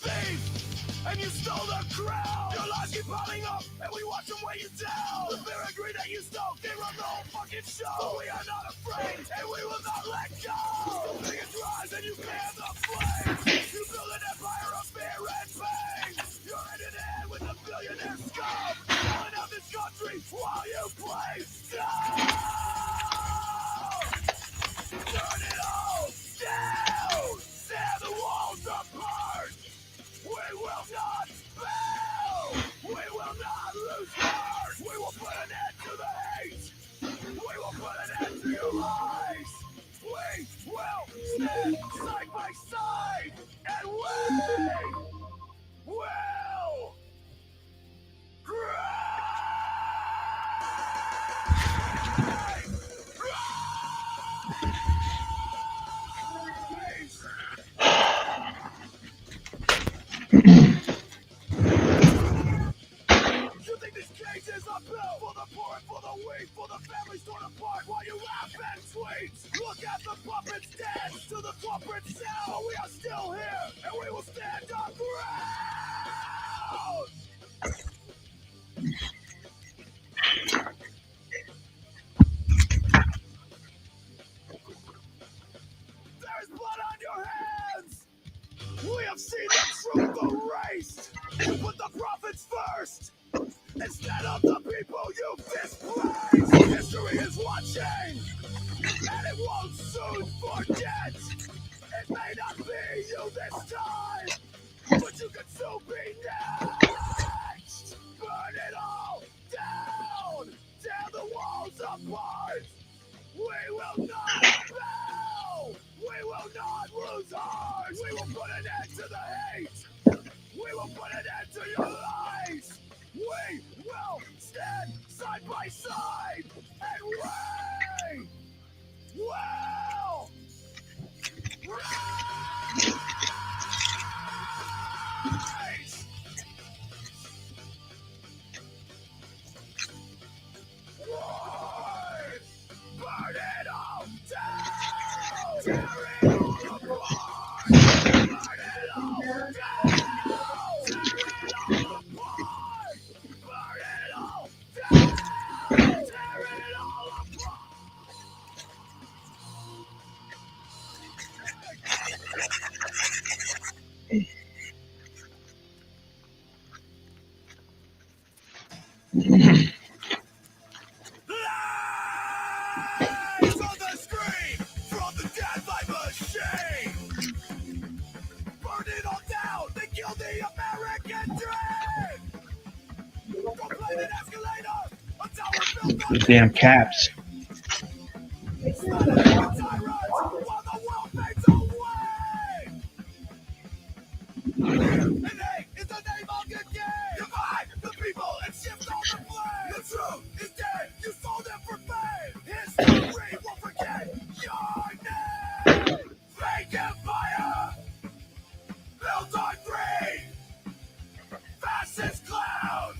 thief, and you stole the crown. Your lies keep piling up, and we watch them weigh you down. The fear and greed that you stole, they run the whole fucking show. But we are not afraid, and we will not let go. The biggest rise, and you bear the flames. You build an empire of fear and pain. You're in an end with a billionaire scum, selling out this country while you play dumb. Turn it all down! Tear the walls apart! We will not fail! We will not lose heart! We will put an end to the hate! We will put an end to your lies! We will stand side by side! And we will cry! You think this cage is a pill for the poor and for the weak, for the families torn apart while you laugh and tweet? Look at the puppets dance to the corporate sound, but we are still here and we will stand our ground. There is blood on your hands. We have seen the truth erased. You put the profits first instead of the people you displaced. History is watching, and it won't soon forget. It may not be you this time, but you could soon be next. Burn it all down, tear the walls apart. We will not bow. We will not lose heart. We will put an end to the hate. We will put an end to your lies. We will stand side by side, and we will rise. Burn it all down. Tear it all apart. Burn it all down. Tear it all apart. Burn it all down. Tear it all apart. Lies on the screen from the deadline machine. Burn it all down. They killed the American dream. Don't play an escalator until we're built on Damn caps. Slaughtering the tyrants while the world fades away. And hate is the name of your game. Divide the people and shift all the blame. The truth is dead. You sold them for fame. History won't forget your name. Fake empire built on greed. Fascist clown.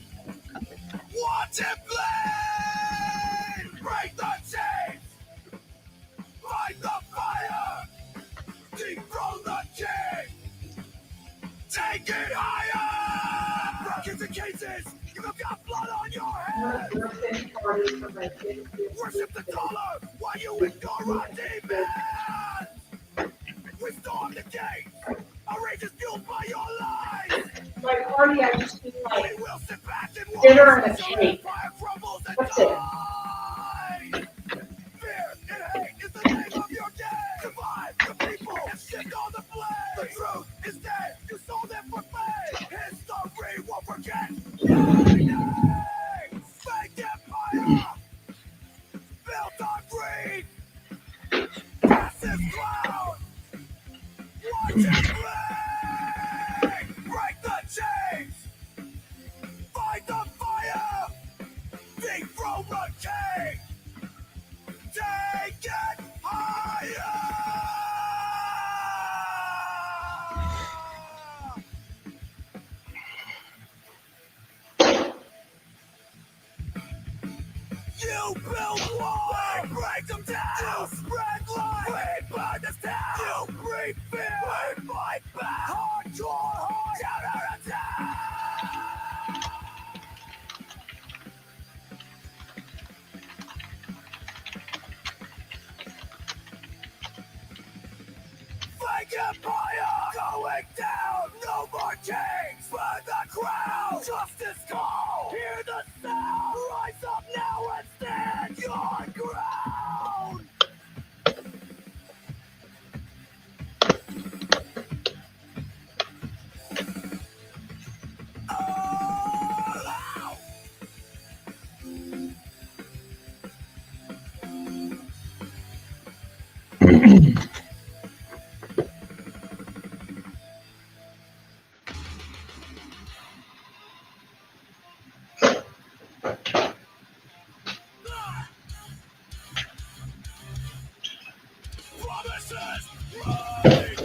Watch it bleed. Break the chains. Fight the fire. Dethrone the king. Take it higher. Broken to cases. You've got blood on your hands. Worship the dollar while you ignore our demands. We storm the gate. Our rage is fueled by your lies. My party, I just do like We will sit back and watch dinner and a as your cake. empire crumbles and That's it. dies. Fear and hate is the name of your game. Survive the people and shift all the blame. The truth is dead. You sold them for fame. History won't forget your name. Fake empire built on greed. Passive clown. Watch it bleed. Break the chains. Fight the fire. Dethrone the king. Take it higher. You build walls. We break them down. You spread lies. We burn this town. You breathe fear. We fight back. Hardcore heart. Fake empire going down. No more kings for the crown. Justice call. Hear the sound. Rise up now and stand your ground. All out. Promises break.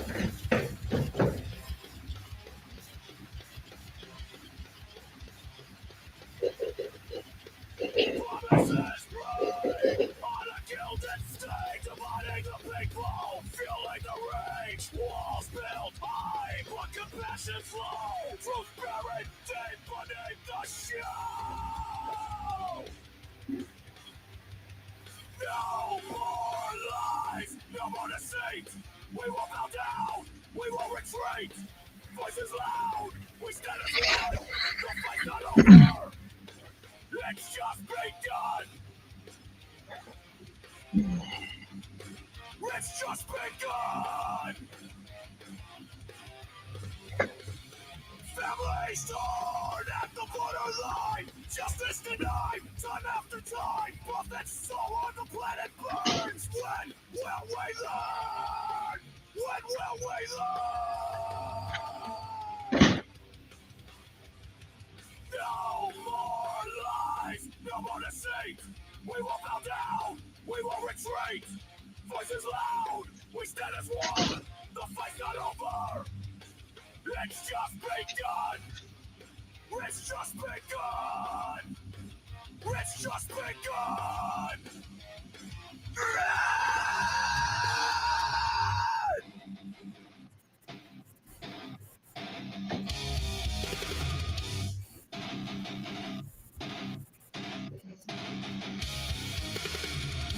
Promises break. On a gilded stage, dividing the people, fueling the rage. Walls built high, but compassion slow. Truth buried deep beneath the show. No more lies, no more deceit. We will bow down, we will retreat. Voices loud, we stand as one. The fight's not over, it's just begun. It's just begun. Families torn at the borderline. Justice denied, time after time. Prophets soul on the planet burns. When will we learn? When will we learn? No more lies, no more deceit. We will bow down, we will retreat. Voices loud, we stand as one. The fight's not over. It's just begun! It's just begun! It's just begun!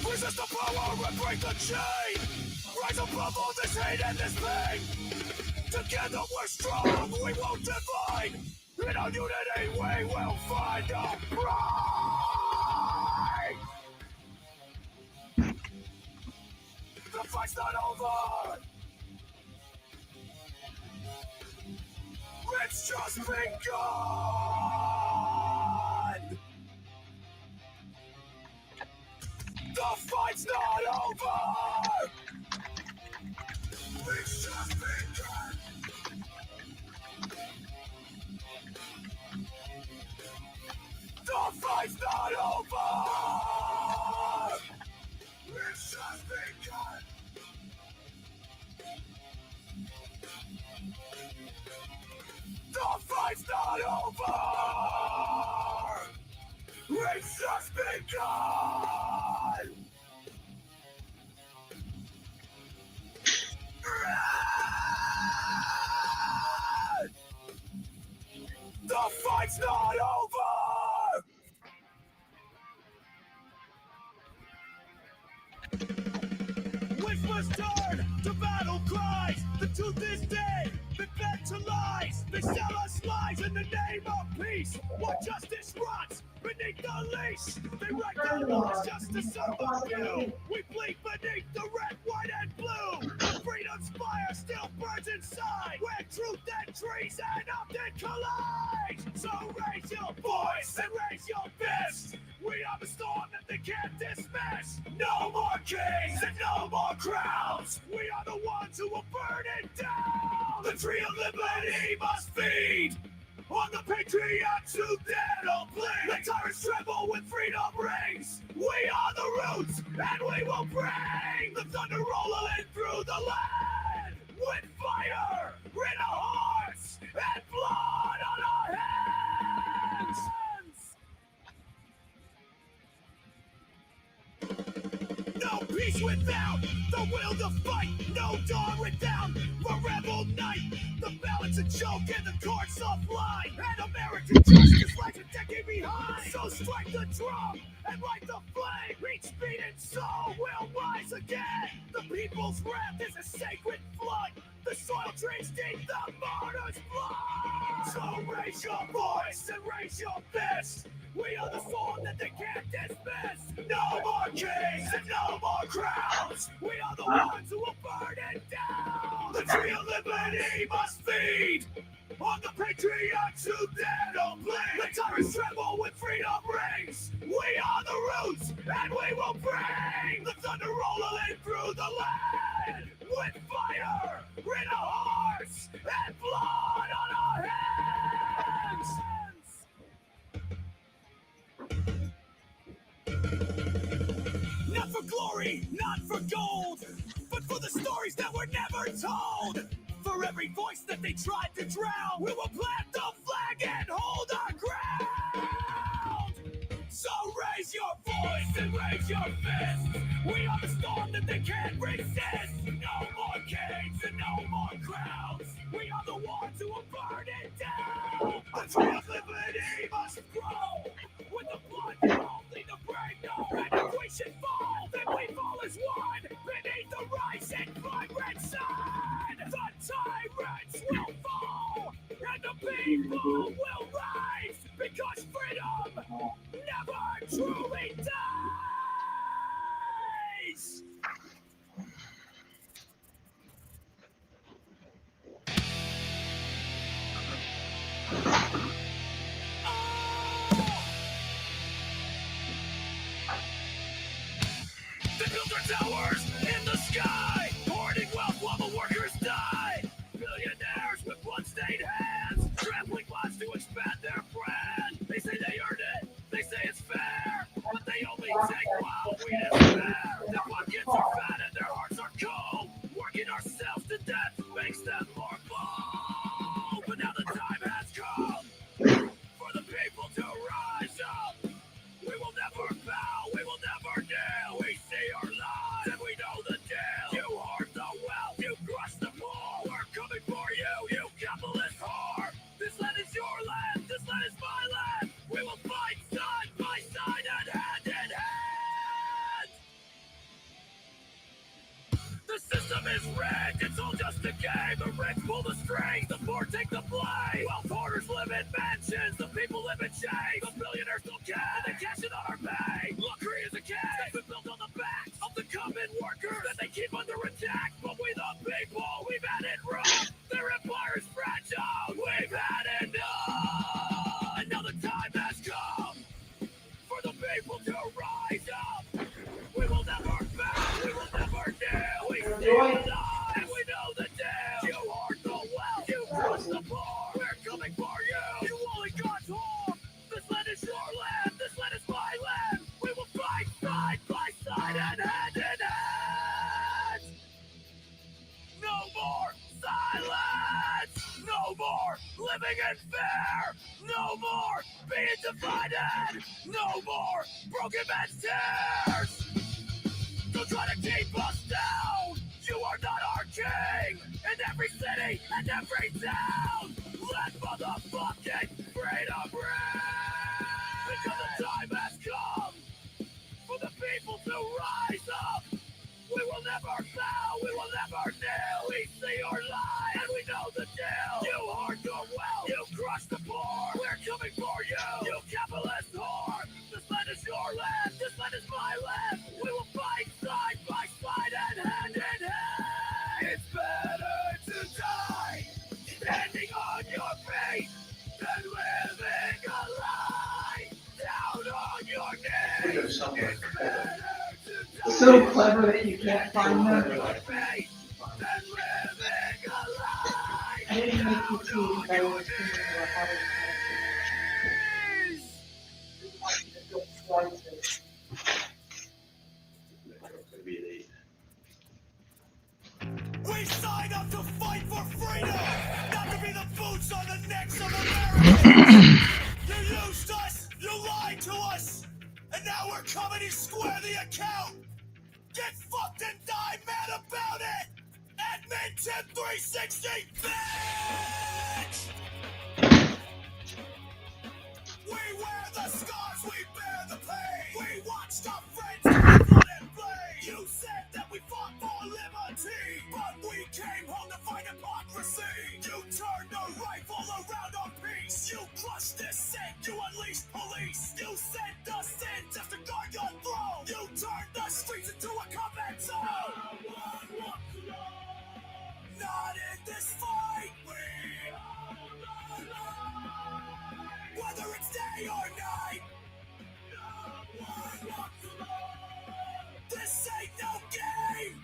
Resist the power and break the chain! Rise above all this hate and this pain! Together we're strong, we won't divide. In our unity we will find our pride. The fight's not over. It's just begun. The fight's not over. It's just begun. The fight's not over! It's just begun! The fight's not over! It's just begun! The fight's not over! Whispers turn to battle cries. The truth is dead. They bend to lies. They sell us lies in the name of peace. What justice rots beneath the leash. They write the laws just to serve a few. We bleed beneath the red, white, and blue. Freedom's fire still burns inside. Where truth and treason often collide. So raise your voice and raise your fist. We are the storm that they can't dismiss. No more kings and no more crowns. We are the ones who will burn it down. The tree of liberty must feed on the patriots who dare to bleed. The tyrants tremble when freedom rings. We are the roots and we will bring the thunder rolling through the land. With fire in our hearts and blood on our hands. No peace without the will to fight. No dawn without a rebel night. The balance a joke and the courts of lie. And American justice lags a decade behind. So strike the drum and light the flame. Each beating soul will rise rise again. The people's wrath is a sacred flood. The soil drinks deep the martyr's blood. So raise your voice and raise your fist. We are the storm that they can't dismiss. No more kings and no more crowns. We are the ones who will burn it down. The tree of liberty must feed on the patriots who dare to bleed. The tyrants tremble when freedom rings. We are the roots and we will bring the thunder rolling through the land. With fire in our hearts and blood on our hands. Not for glory, not for gold, but for the stories that were never told. For every voice that they tried to drown, we will plant the flag and hold our ground. So raise your voice and raise your fist. We are the storm that they can't resist. No more kings and no more crowns. We are the ones who will burn it down. The tree of liberty must grow. With the blood that only the brave know. And if we should fall, then we fall as one. Beneath the rising vibrant sun. The tyrants will fall. And the people will rise. Because freedom never truly dies. They build their towers in the sky, hoarding wealth while the workers die. Billionaires with blood-stained hands, trampling lives to expand their brand. They say they earned it, they say it's fair, but they only take while we despair. Their pockets are fat and their hearts are cold. Working ourselves to death makes them more bold. But now the time has come for the people to rise up. We will never bow, we will never kneel. We see our lives and we know the deal. You hoard the wealth, you crush the poor. We're coming for you, you capitalist whore. This land is your land, this land is my land. We will fight side by side and hand in hand. The system is rigged, it's all just a game. The rich pull the strings, the poor take the blame. Wealth hoarders live in mansions, the people live in chains. The billionaires don't care, they cash in on our pay. Luxury is a cage that's been built on the backs of the common workers that they keep under attack. But we the people, we've had it rough. Their empire is fragile, we've had enough. And now the time has come for the people to rise up. We will never bow, we will never kneel. We stay alive, and we know the deal. You hoard the wealth, you crush the poor. We're coming for you, you only got whore. This land is your land, this land is my land. We will fight side by side and hand in hand. No more silence, no more living in fear, no more being divided, no more broken man's tears. Don't try to keep us down. You are not our king. In every city and every town, let motherfucking freedom ring. Because the time has come for the people to rise up. We will never bow, we will never kneel. We see your lie and we know the deal. You hoard your wealth, you crush the poor. We're coming for you, you capitalist whore. This land is your land, this land is my land. We will fight side by side and hand in hand. It's better to die standing on your feet than living a lie down on your knees. It's better to die. So clever that you can't find them. I didn't make you see that I was thinking about having We signed up to fight for freedom, not to be the boots on the necks of Americans. You used us, you lied to us, and now we're coming to square the account. Get fucked and die mad about it! Admin 10360, bitch! We wear the scars, we bear the pain. We watched our friends blood and blade. You said said that we fought for liberty, but we came home to fight hypocrisy. You turned a rifle around our peace. You crushed this sin, you unleashed police. You sent us in just to guard your throne. You turned the streets into a combat zone. Not in this fight, we are alive. Whether it's day or night, no one walks alone. This ain't no game.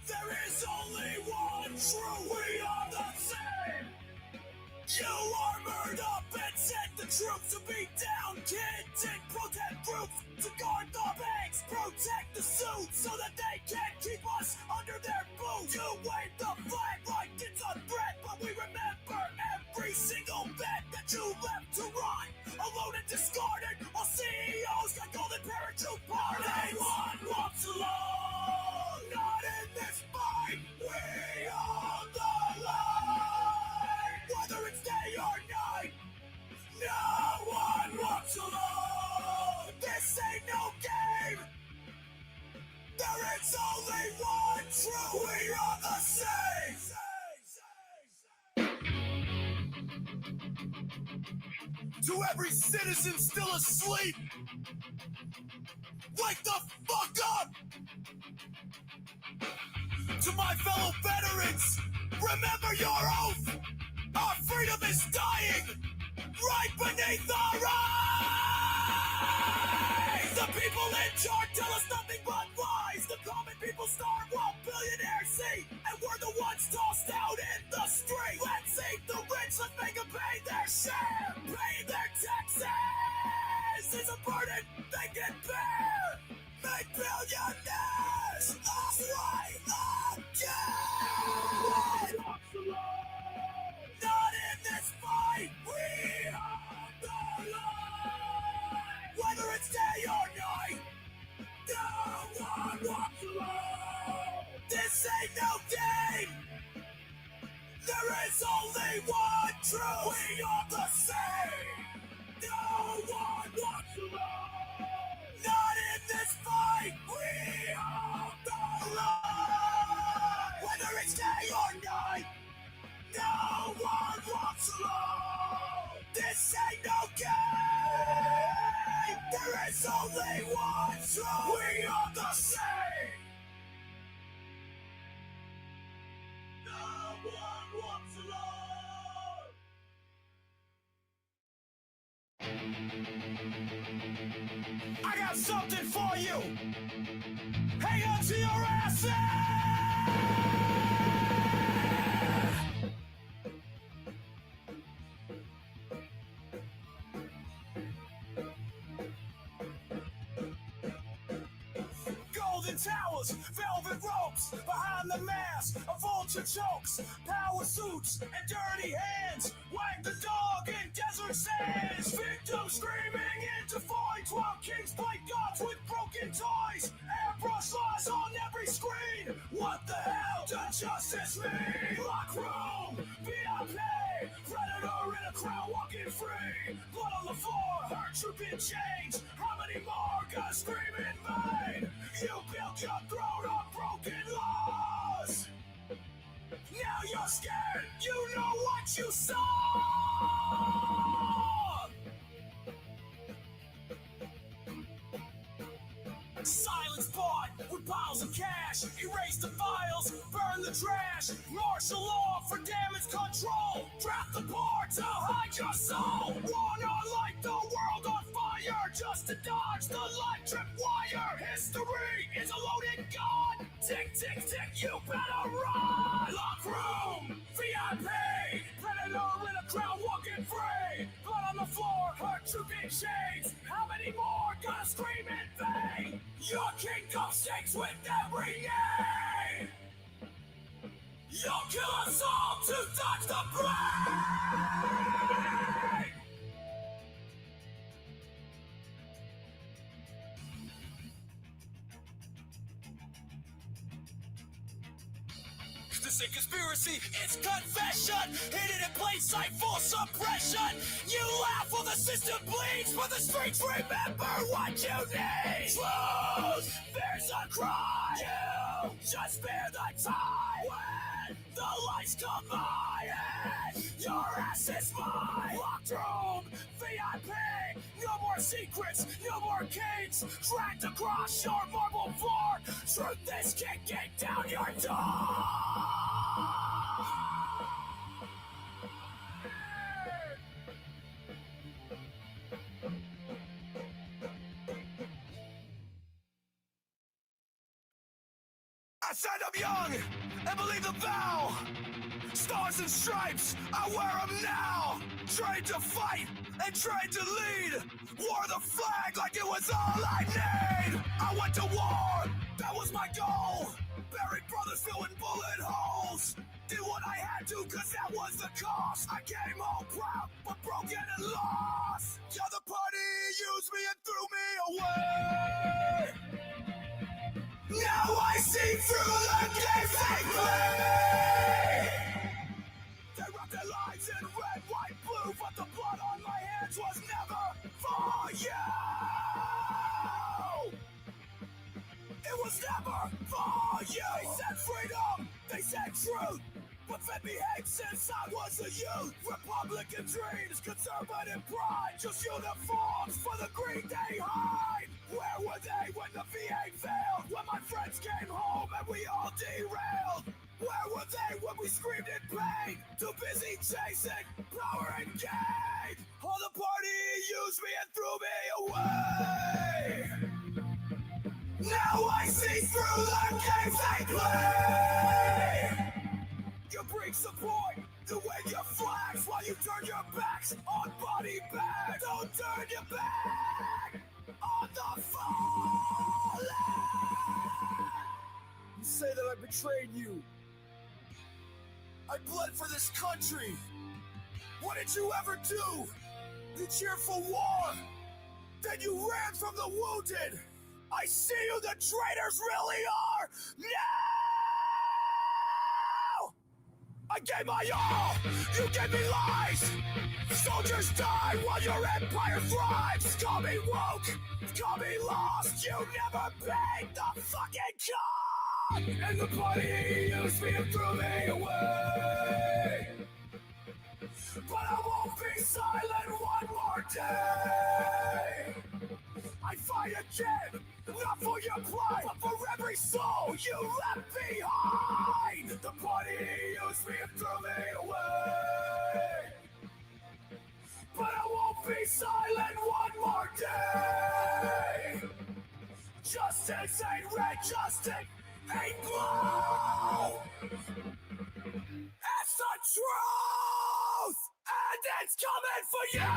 There is only one true, we are the same. You armored up and sent the troops to beat down kids and protest groups, to guard the banks, protect the suits so that they can't keep us under their boots. You wave the flag like it's a threat, but we remember every single bet that you left to rot. Alone and discarded, all CEOs got golden parachute parties. Anyone walks alone, not in this fight, we are the light. Whether it's day or night, no one walks alone. This ain't no game. There is only one true, we are the same. To every citizen still asleep, wake the fuck up! To my fellow veterans, remember your oath! Our freedom is dying right beneath our eyes! The people in charge tell us nothing but lies. The common people starve while billionaires see, and we're the ones tossed out in the street. Let's save the rich, let's make them pay their share. Paying their taxes is a burden they can bear. Make billionaires right again! Not in this fight, we are the light. Whether it's day or night, no one walks alone. This ain't no game. There is only one truth. We are the same. No one walks alone. Not in this fight, we are the light. Whether it's day or night, no one walks alone. This ain't no game. There is only one truth. We are the same. No one walks alone. I got something for you. Hang on to your asses. Golden towers, velvet ropes, behind the mask, a vulture chokes, power suits and dirty hands, wag the dog in desert sands, victims screaming into voids while kings play gods with broken toys, airbrush lies on every screen. What the hell does justice mean? Lock room, VIP, predator in a crown walking free, blood on the floor, hurt you been changed. How many more gonna scream in vain? You built your throne on broken laws. Now you're scared, you know what you saw. Silence bought with piles of cash. Erase the files, burn the trash. Martial law for damage control. Draft the bar to hide your soul. Wanna light the world on fire just to dodge the electric wire. History is a loaded gun. Tick, tick, tick, you better run. Lock room, VIP, predator in a crown walking free. Blood on the floor, hurt you big chains. How many more gonna scream in vain? Your kingdom shakes with every name. You'll kill us all to dodge the brain. This ain't conspiracy, it's confession. Hidden in plain sight, full suppression. You laugh while the system bleeds, but the streets remember what you need. Truth, there's a cry. You just bear the time. When the lights come by, and your ass is mine. Locked room, VIP. No more secrets, no more canes. Dragged across your marble floor. Truth is kicking down your door. I said I'm young and believe the vow. Stars and stripes, I wear them now. Trained to fight and trained to lead. Wore the flag like it was all I need. I went to war, that was my goal. Buried brothers filling bullet holes. Did what I had to cause that was the cost. I came home proud but broken and lost. The other party used me and threw me away. Now I see through the games they play. They wrapped their lives in red, white, blue, but the blood on my hands was never for you. It was never for you. They said freedom, they said truth, but fed me hate since I was a youth. Republican dreams, conservative pride, just uniforms for the greed they hide. Where were they when the VA failed? When my friends came home and we all derailed? Where were they when we screamed in pain? Too busy chasing power and gain. All the party used me and threw me away. Now I see through the games they play. You bring support to wave your flags while you turn your backs on body bags. Don't turn your back on the fallen. You say that I betrayed you. I bled for this country. What did you ever do? You cheered for war. Then you ran from the wounded. I see who the traitors really are now! I gave my all, you gave me lies. Soldiers die while your empire thrives. Call me woke, call me lost. You never paid the fucking cost. And the party used me and threw me away. But I won't be silent one more day. I fight again, not for your pride, but for every soul you left behind. The party used me and threw me away. But I won't be silent one more day. Justice ain't red, justice ain't blue. It's the truth, and it's coming for you.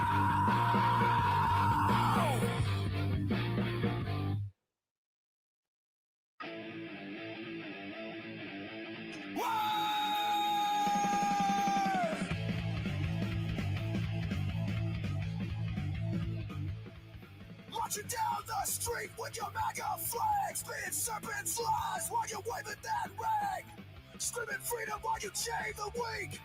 Marching down the street with your MAGA flag, spitting serpent's lies while you're waving that rag, screaming freedom while you chain the weak.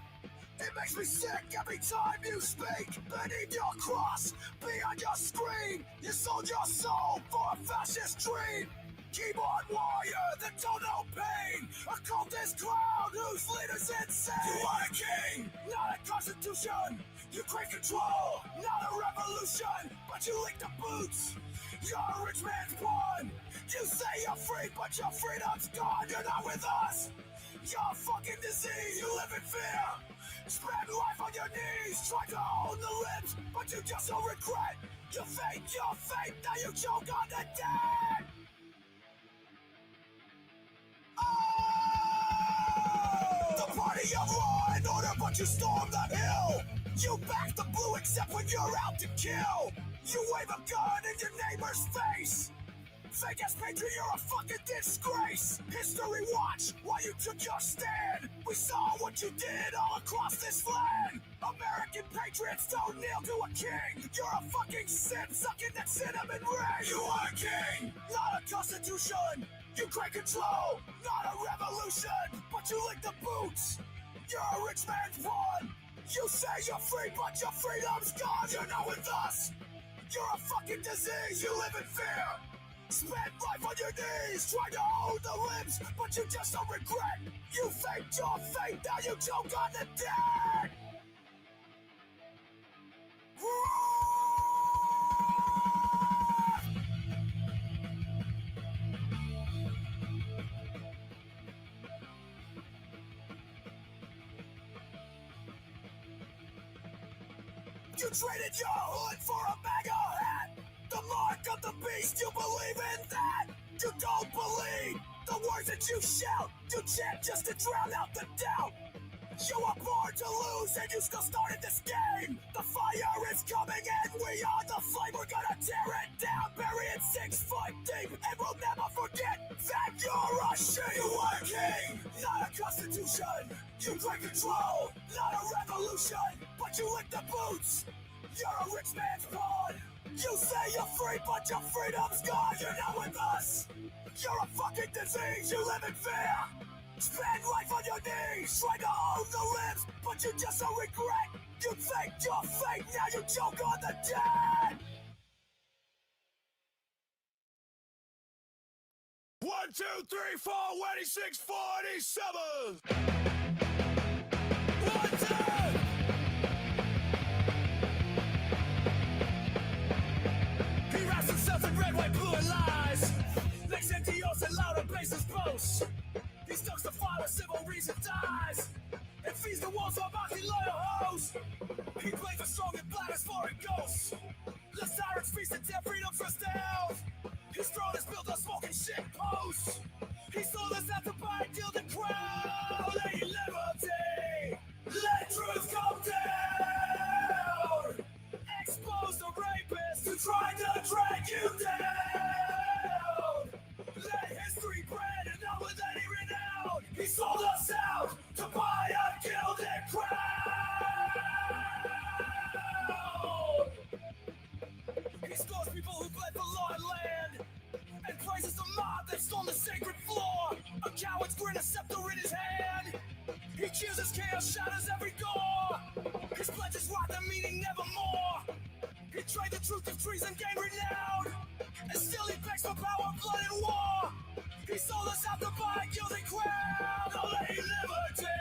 It makes me sick every time you speak. Beneath your cross, beyond your screen, you sold your soul for a fascist dream. Keyboard warrior that don't know pain, a cultist clown whose leader's insane. You are a king, not a constitution. You crave control, not a revolution. But you lick the boots, you're a rich man's pawn. You say you're free, but your freedom's gone. You're not with us, you're a fucking disease. You live in fear, spread life on your knees. Try to own the lips, but you just don't regret. You fake your fate, now you choke on the dead. The party of law and order, but you storm the hill. You back the blue except when you're out to kill. You wave a gun in your neighbor's face. Fake ass patriot, you're a fucking disgrace. History watch while you took your stand. We saw what you did all across this land. American patriots don't kneel to a king. You're a fucking sin sucking that cinnamon ring. You are a king, not a constitution. You crave control, not a revolution, but you lick the boots. You're a rich man's pawn. You say you're free, but your freedom's gone. You're not with us. You're a fucking disease. You live in fear. Spend life on your knees, trying to hold the limbs, but you just don't regret. You faked your fate, now you choke on the dead. You traded your hood for a MAGA hat. The mark of the beast, you believe in that? You don't believe the words that you shout. You chant just to drown out the doubt. You were born to lose and you still started this game. The fire is coming and we are the flame. We're gonna tear it down, bury it 6 foot deep, and we'll never forget that you're a sheep. You are a king, not a constitution. You claim control, not a revolution, but you lick the boots. You're a rich man's pawn. You say you're free, but your freedom's gone. You're not with us. You're a fucking disease. You live in fear. Spend life on your knees, trying to own the limbs, but you just don't regret. You faked your fate, now you choke on the dead. 1, 2, 3, 4, 26, 47. 1, 2. He wraps himself in red, white, blue, and lies. Makes NTOs and louder basses boast. He stokes the fire with civil reason dies. And feeds the walls of monkey loyal hoes. He plays the strong and black as foreign ghosts. The sirens feast and dead freedom for stealth. His throne is built on smoking shit posts. He sold us out to buy a gilded crown. Lady liberty, let truth come down. Expose the rapists who tried to drag you down. Let history brand and not with any renown. He sold us out to buy a gilded crown. He scores people who bled for law and land, and praises the mob that stormed the sacred floor. A coward's grin, a scepter in his hand. He chooses chaos, shatters every door. His pledges rock the meaning nevermore. He trade the truth of treason, gain renown, and still he begs for power, blood, and war. He sold us out to buy a gilded crown. Oh, lady liberty,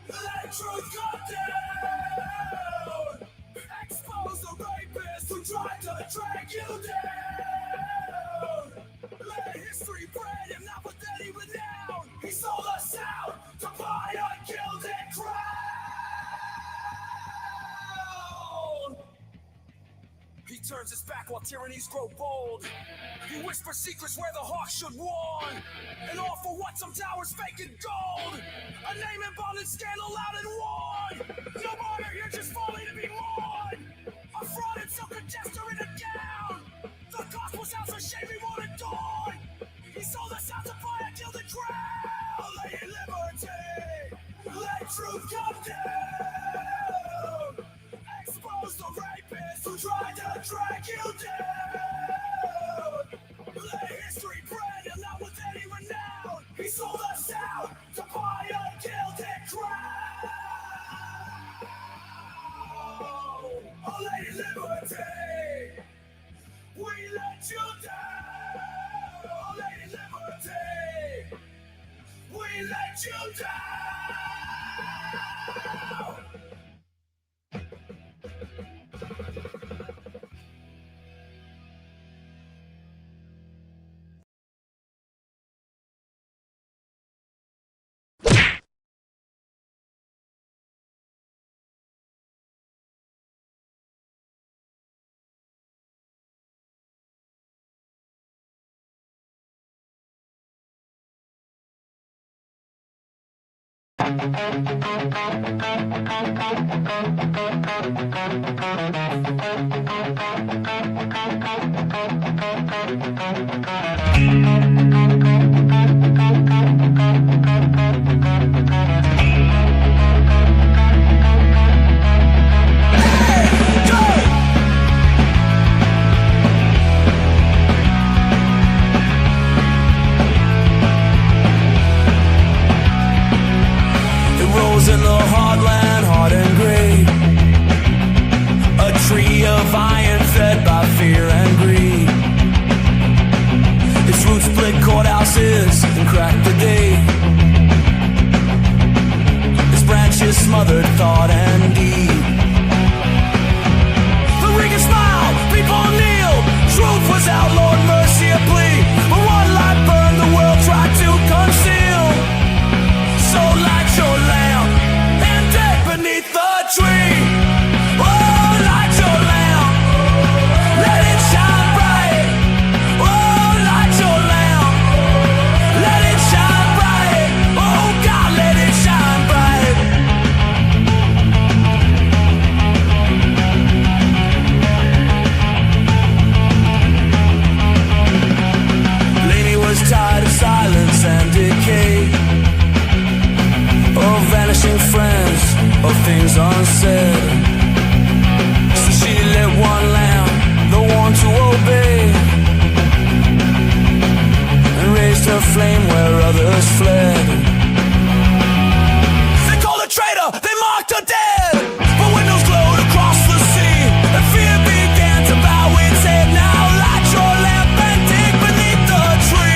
let truth come down. Expose the rapists who tried to drag you down. Let history brand him, not with any renown. He sold us out to buy a gilded crown. He turns his back while tyrannies grow bold. He whispers secrets where the hawk should warn. And all for what? Some towers fake and gold. A name embalmed in scandal, loud and worn. No martyr here, just falling to be mourned. A fraud and silken jester in a gown. The gospel's house of shame we won't adorn. He sold us out to buy a gilded crown. Lady liberty, let truth come down. Expose the rapists who tried to drag you down. Let history brand him, not with any renown. He sold us out to buy a gilded crown. Oh, Lady Liberty, we let you down. Oh, Lady Liberty, we let you down. iron fed by fear and greed. Its roots split courthouses and cracked the day. Its branches smothered thought and deed. The ringing smile, people kneel. Truth was outlawed, mercy a plea. But one light burned, the world tried to conceal. So light your lamp and dead beneath the tree. Oh, light your lamp, let it shine bright. Oh, light your lamp, let it shine bright. Oh, God, let it shine bright. Lady was tired of silence and decay, of vanishing friends, of things unsaid. So she lit one lamp, the one to obey, and raised her flame where others fled. They called her traitor, they mocked her dead. But windows glowed across the sea, and fear began to bow its head. Now light your lamp and dig beneath the tree.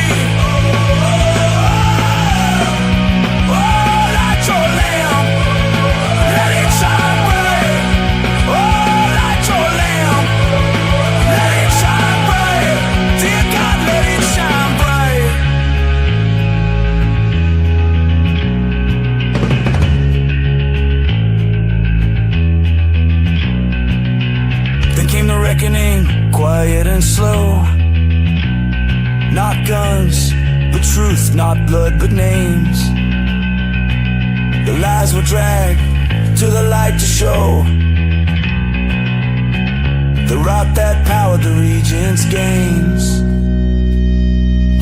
Quiet and slow. Not guns, but truth, not blood, but names. The lies were dragged to the light to show the route that powered the region's gains.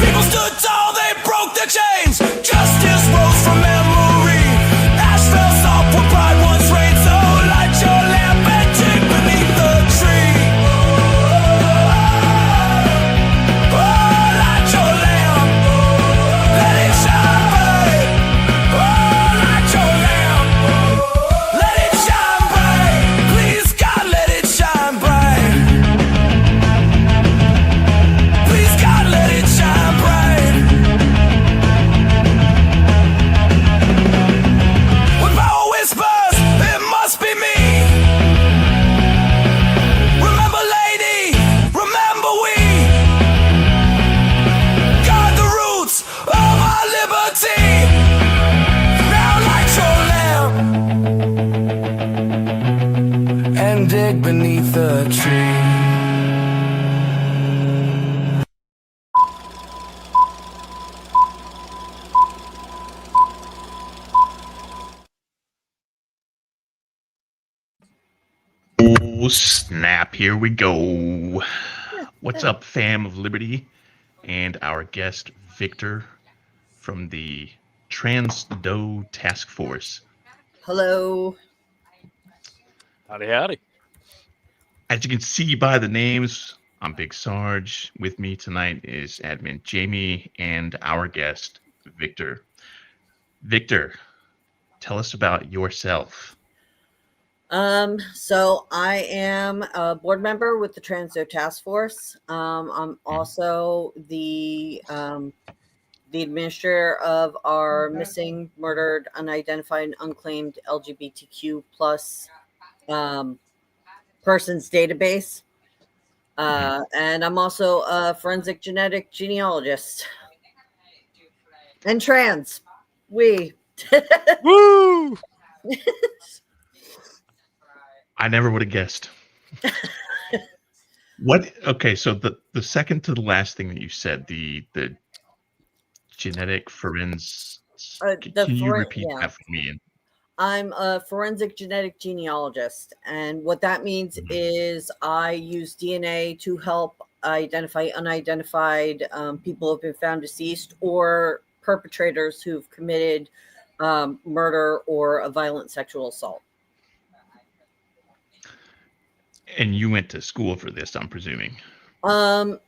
People stood tall, they broke their chains. Justice rose from memory. Ash fell soft where pride once reigned. So light your lamp and dig beneath the tree. Beneath the tree. Oh, snap. Here we go. What's up, fam of Liberty? And our guest, Viktor, from the Trans Doe Task Force. Hello. Howdy, howdy. As you can see by the names, I'm Big Sarge. With me tonight is admin Jamie and our guest, Viktor. Viktor, tell us about yourself. So I am a board member with the Trans Doe Task Force. I'm also the administrator of our missing, murdered, unidentified, and unclaimed LGBTQ plus persons database. And I'm also a forensic genetic genealogist. And trans. We. Woo! I never would have guessed. What? Okay, so the second to the last thing that you said, the genetic forensics. Can you repeat that for me? I'm a forensic genetic genealogist, and what that means is I use DNA to help identify unidentified people who have been found deceased or perpetrators who've committed murder or a violent sexual assault. And you went to school for this, I'm presuming. Well,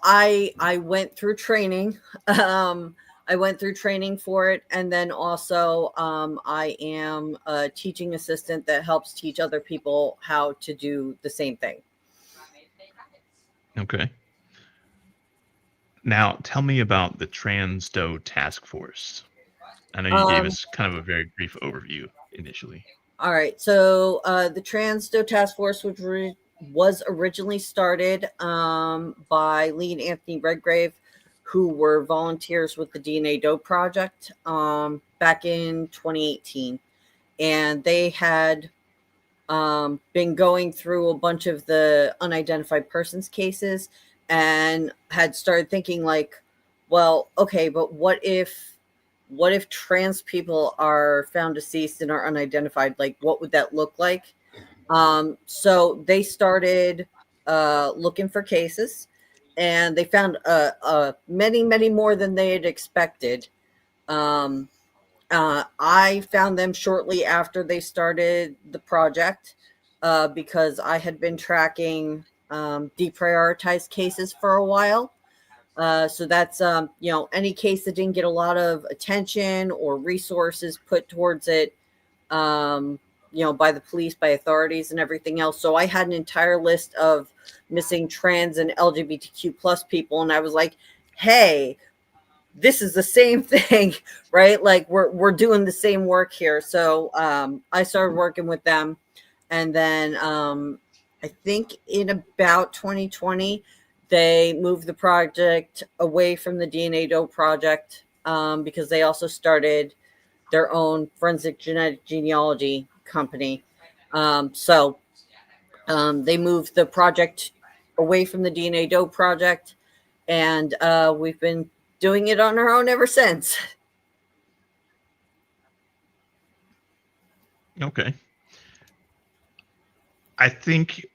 I went through training. I I went through training for it, and then also I am a teaching assistant that helps teach other people how to do the same thing. Okay. Now, tell me about the Trans Doe Task Force. I know you gave us kind of a very brief overview initially. All right. So the Trans Doe Task Force, which was originally started by Lee and Anthony Redgrave, who were volunteers with the DNA Doe Project back in 2018. And they had been going through a bunch of the unidentified persons cases and had started thinking like, well, okay, but what if trans people are found deceased and are unidentified? Like, what would that look like? So they started looking for cases, and they found many, many more than they had expected. I found them shortly after they started the project because I had been tracking deprioritized cases for a while. So that's, any case that didn't get a lot of attention or resources put towards it, by the police, by authorities and everything else. So I had an entire list of missing trans and LGBTQ plus people. And I was like, hey, this is the same thing, right? Like we're doing the same work here. So I started working with them. And then I think in about 2020, they moved the project away from the DNA Doe project because they also started their own forensic genetic genealogy company. So they moved the project away from the DNA Doe project, and we've been doing it on our own ever since. Okay. I think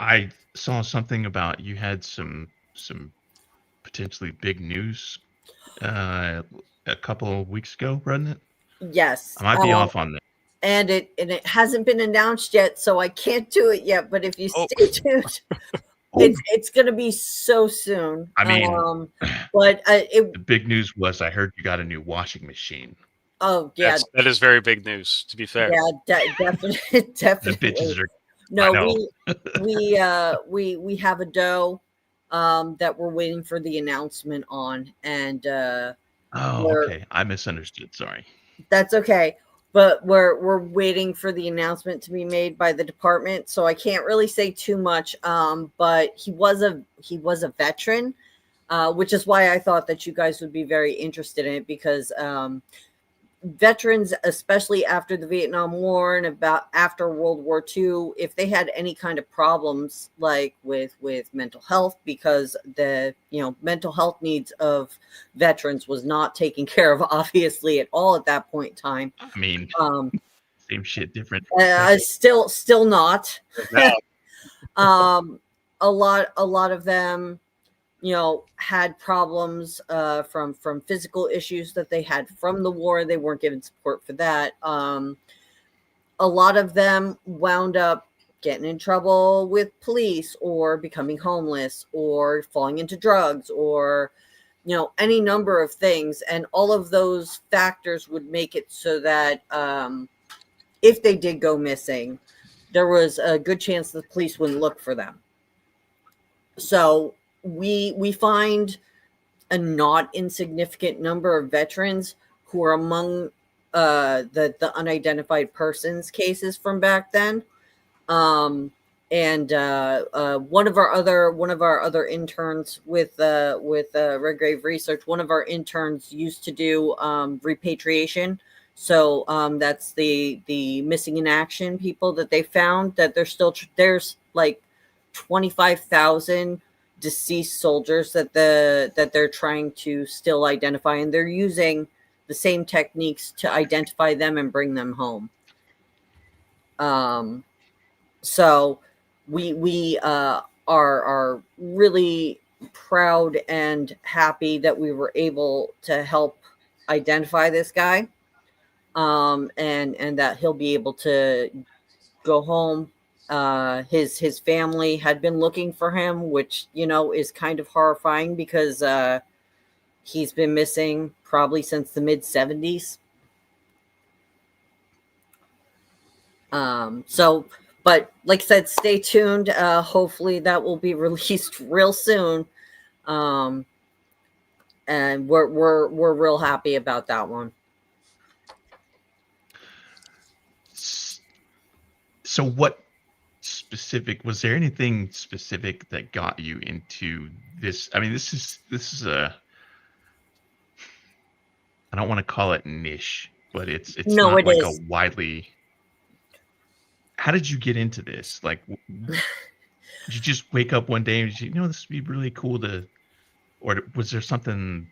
I saw something about you had some potentially big news a couple of weeks ago, wasn't it? Yes. I might be off on that. And it hasn't been announced yet, so I can't do it yet. But if you stay tuned, it's going to be so soon. I mean, but the big news was I heard you got a new washing machine. Oh yeah, that is very big news. To be fair, yeah, definitely. The bitches are. No, we have a doe that we're waiting for the announcement on, and okay, I misunderstood. Sorry. That's okay. But we're waiting for the announcement to be made by the department, so I can't really say too much. But he was a veteran, which is why I thought that you guys would be very interested in it, because veterans, especially after the Vietnam War and about after World War II, if they had any kind of problems like with mental health, because the mental health needs of veterans was not taken care of obviously at all at that point in time. I mean, same shit, different. Still not. No. A lot of them had problems from physical issues that they had from the war. They weren't given support for that. A lot of them wound up getting in trouble with police, or becoming homeless, or falling into drugs, or any number of things. And all of those factors would make it so that if they did go missing, there was a good chance the police wouldn't look for them. So we find a not insignificant number of veterans who are among the unidentified persons cases from back then. And one of our other interns with Redgrave Research, one of our interns used to do repatriation. So that's the missing in action people that they found, that there's like 25,000 deceased soldiers that they're trying to still identify, and they're using the same techniques to identify them and bring them home. So we are really proud and happy that we were able to help identify this guy, and that he'll be able to go home. His family had been looking for him, which is kind of horrifying, because He's been missing probably since the mid 70s. But like I said, stay tuned. Hopefully that will be released real soon. And we're real happy about that one. So what was there anything specific that got you into this? I mean, this is a, I don't want to call it niche, but it's No, not it like is. a widely. How did you get into this? Like, did you just wake up one day and this would be really cool to, or was there something?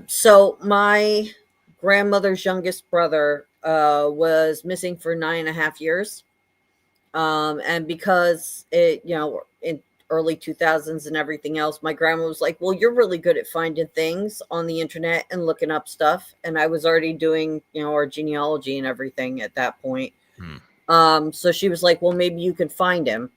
So my grandmother's youngest brother was missing for 9.5 years. And because it, in early 2000s and everything else, my grandma was like, well, you're really good at finding things on the internet and looking up stuff. And I was already doing, our genealogy and everything at that point. So she was like, well, maybe you could find him.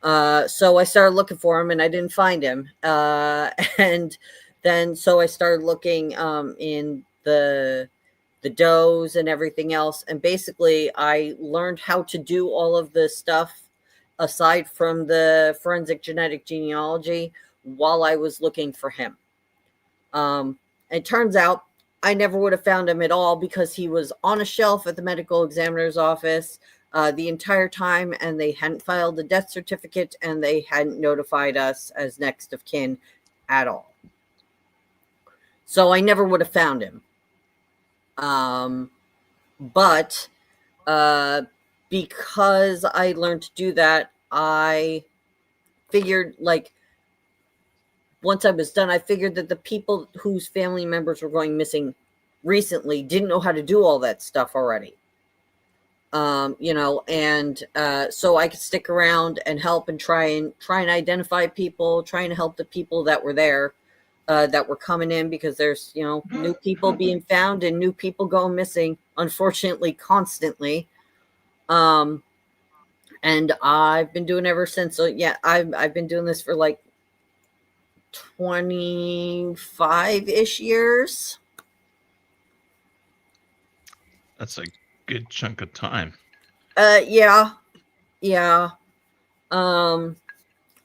So I started looking for him and I didn't find him. And then, so I started looking in the Does and everything else. And basically I learned how to do all of the stuff aside from the forensic genetic genealogy while I was looking for him. It turns out I never would have found him at all because he was on a shelf at the medical examiner's office the entire time, and they hadn't filed a death certificate and they hadn't notified us as next of kin at all. So I never would have found him. But because I learned to do that, I figured, like, once I was done, I figured that the people whose family members were going missing recently didn't know how to do all that stuff already. So I could stick around and help and try and identify people, trying to help the people that were there, that were coming in, because there's, new people being found and new people going missing, unfortunately, constantly. And I've been doing ever since. So yeah, I've been doing this for like 25-ish years. That's a good chunk of time. Yeah.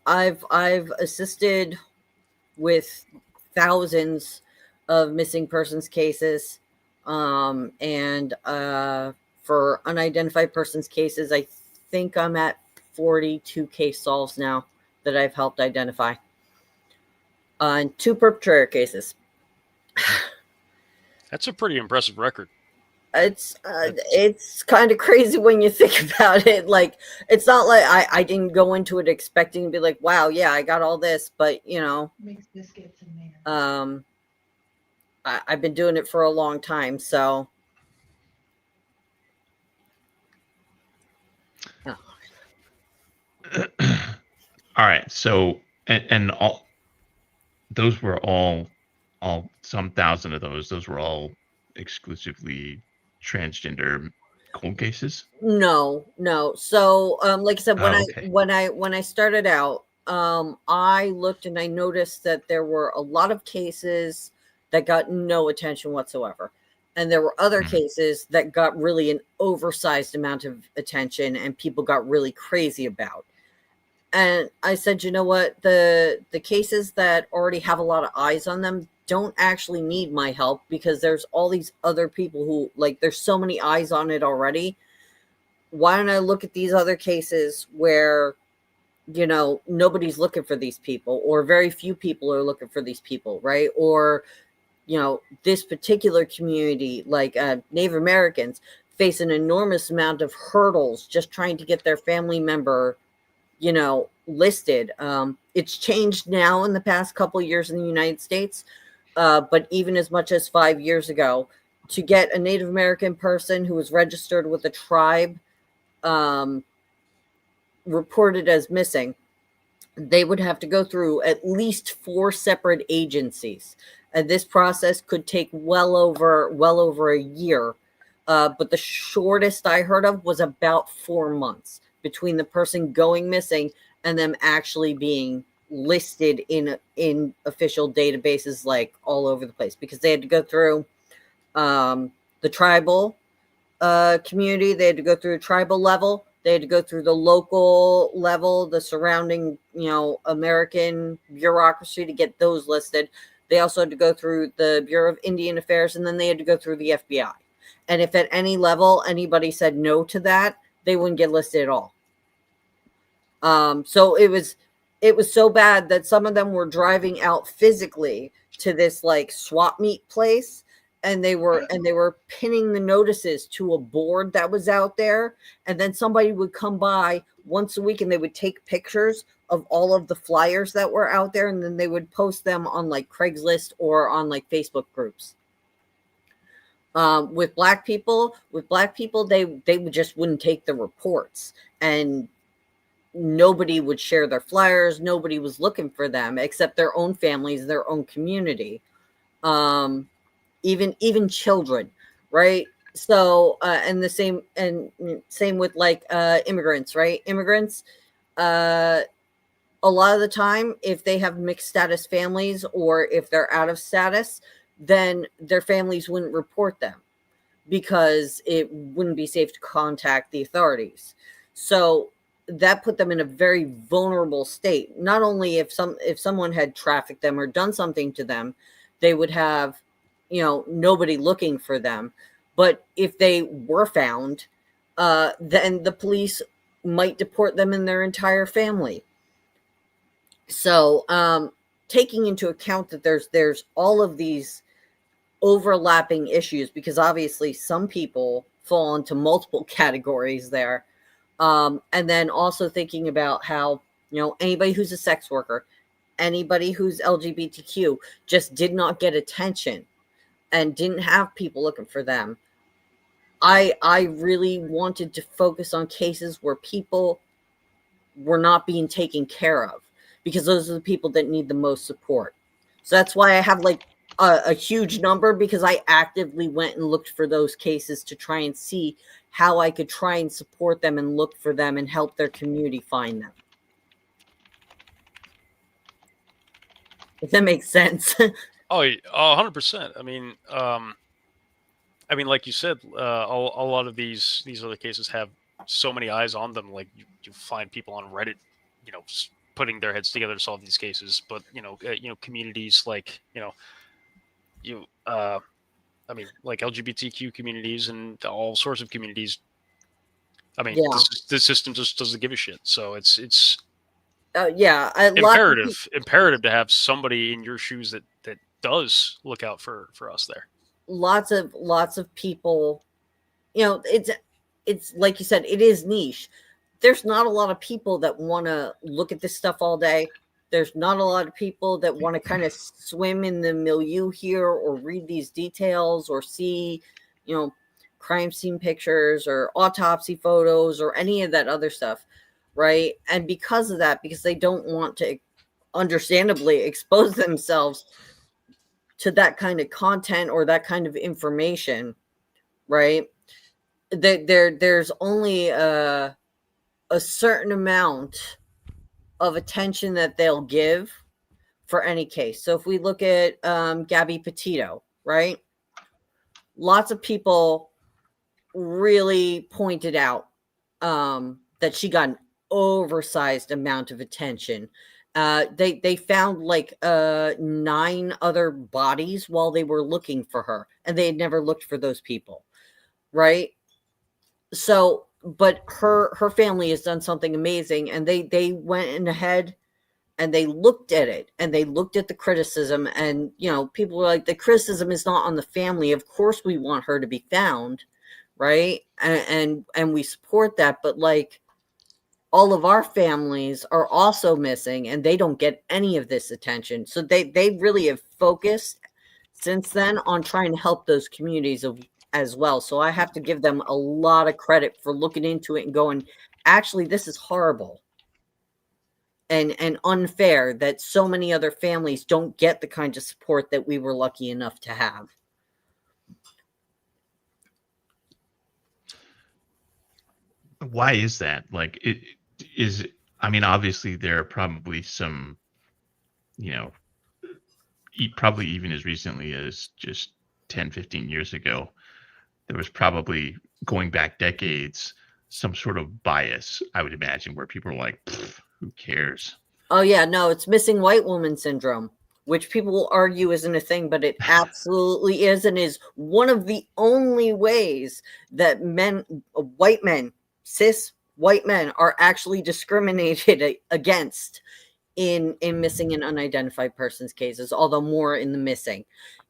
I've assisted with thousands of missing persons cases. And for unidentified persons cases, I think I'm at 42 case solves now that I've helped identify. And 2 perpetrator cases. That's a pretty impressive record. It's kind of crazy when you think about it. Like, it's not like I didn't go into it expecting to be like, wow, yeah, I got all this, but makes biscuits in there. I've been doing it for a long time, so. Oh. All right, so and all those were all some thousand of those were all exclusively transgender cold cases? No. So, like I said, Okay. when I started out, I looked and I noticed that there were a lot of cases that got no attention whatsoever. And there were other cases that got really an oversized amount of attention and people got really crazy about. And I said, you know what? The cases that already have a lot of eyes on them don't actually need my help, because there's all these other people who, like, there's so many eyes on it already. Why don't I look at these other cases where, nobody's looking for these people, or very few people are looking for these people, right? Or, this particular community, like Native Americans, face an enormous amount of hurdles just trying to get their family member, listed. It's changed now in the past couple of years in the United States. But even as much as 5 years ago, to get a Native American person who was registered with a tribe reported as missing, they would have to go through at least 4 separate agencies. And this process could take well over a year. But the shortest I heard of was about 4 months between the person going missing and them actually being listed in official databases like all over the place, because they had to go through the tribal community, they had to go through the tribal level, they had to go through the local level, the surrounding, American bureaucracy to get those listed. They also had to go through the Bureau of Indian Affairs, and then they had to go through the FBI. And if at any level anybody said no to that, they wouldn't get listed at all. So it was so bad that some of them were driving out physically to this like swap meet place, and they were pinning the notices to a board that was out there, and then somebody would come by once a week and they would take pictures of all of the flyers that were out there, and then they would post them on like Craigslist or on like Facebook groups. With black people, they just wouldn't take the reports, and nobody would share their flyers. Nobody was looking for them except their own families, their own community, even children, right? So and the same with like immigrants, right? Immigrants, a lot of the time, if they have mixed status families or if they're out of status, then their families wouldn't report them because it wouldn't be safe to contact the authorities. So that put them in a very vulnerable state. Not only if someone had trafficked them or done something to them, they would have, nobody looking for them. But if they were found, then the police might deport them and their entire family. So taking into account that there's all of these overlapping issues, because obviously some people fall into multiple categories there. And then also thinking about how, anybody who's a sex worker, anybody who's LGBTQ just did not get attention and didn't have people looking for them. I really wanted to focus on cases where people were not being taken care of, because those are the people that need the most support. So that's why I have like a huge number, because I actively went and looked for those cases to try and see how I could try and support them and look for them and help their community find them. If that makes sense. Oh, 100%. I mean, like you said, a lot of these other cases have so many eyes on them. Like you find people on Reddit, putting their heads together to solve these cases. But communities like like LGBTQ communities and all sorts of communities. I mean, Yeah. the system just doesn't give a shit. So it's yeah, imperative to have somebody in your shoes that does look out for us there. Lots of people, it's like you said, it is niche. There's not a lot of people that want to look at this stuff all day. There's not a lot of people that want to kind of swim in the milieu here or read these details or see, crime scene pictures or autopsy photos or any of that other stuff, right? And because of that, because they don't want to understandably expose themselves to that kind of content or that kind of information, right? There's only a certain amount of attention that they'll give for any case. So if we look at Gabby Petito, right? Lots of people really pointed out that she got an oversized amount of attention. They found like 9 other bodies while they were looking for her, and they had never looked for those people, right? So, but her family has done something amazing, and they went in ahead and they looked at it, and they looked at the criticism, and people were like, the criticism is not on the family. Of course we want her to be found, right? And we support that, but like, all of our families are also missing, and they don't get any of this attention. So they really have focused since then on trying to help those communities as well. So I have to give them a lot of credit for looking into it and going, actually, this is horrible and unfair that so many other families don't get the kind of support that we were lucky enough to have. Why is that? Like, obviously there are probably some you know, probably even as recently as just 10, 15 years ago, there was probably, going back decades, some sort of bias, I would imagine, where people are like, who cares? Oh, yeah, no, it's missing white woman syndrome, which people will argue isn't a thing, but it absolutely is, and is one of the only ways that white men, cis white men, are actually discriminated against in missing and unidentified persons cases, although more in the missing.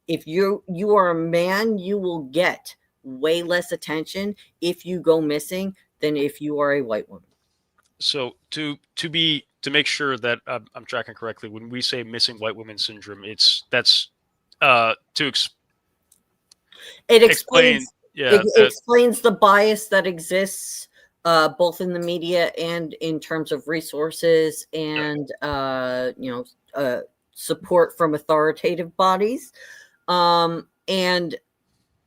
If you are a man, you will get way less attention if you go missing than if you are a white woman. So to make sure that I'm tracking correctly, when we say missing white woman syndrome, that's to It explain. explains Yeah, explains the bias that exists both in the media and in terms of resources and support from authoritative bodies. And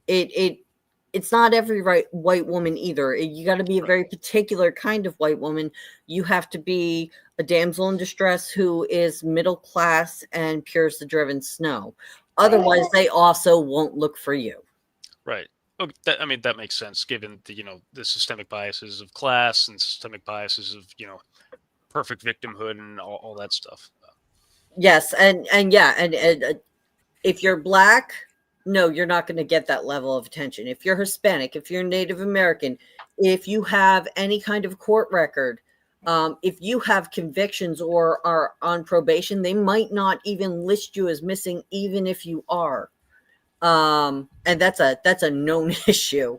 it's not every white woman either. You got to be a very particular kind of white woman. You have to be a damsel in distress who is middle class and pure as the driven snow. Otherwise, they also won't look for you. right. Oh, that makes sense given the systemic biases of class and systemic biases of perfect victimhood and all that stuff. Yes, and if you're black, no, you're not going to get that level of attention. If you're Hispanic, if you're Native American, if you have any kind of court record, if you have convictions or are on probation, they might not even list you as missing, even if you are. And that's a known issue.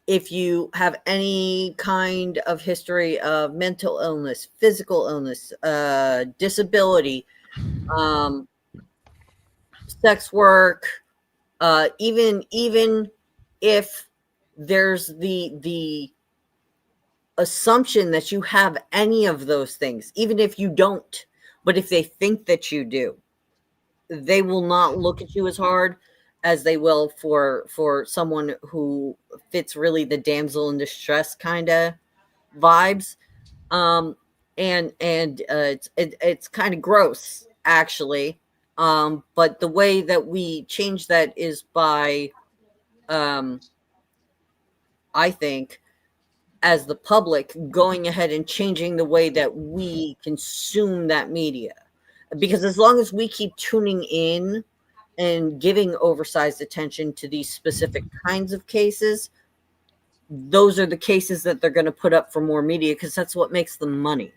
If you have any kind of history of mental illness, physical illness, disability, sex work, even if there's the assumption that you have any of those things, even if you don't, but if they think that you do, they will not look at you as hard as they will for someone who fits really the damsel in distress kind of vibes. It's kind of gross, actually. But the way that we change that is by, I think, as the public, going ahead and changing the way that we consume that media. Because as long as we keep tuning in and giving oversized attention to these specific kinds of cases, those are the cases that they're going to put up for more media, because that's what makes them money.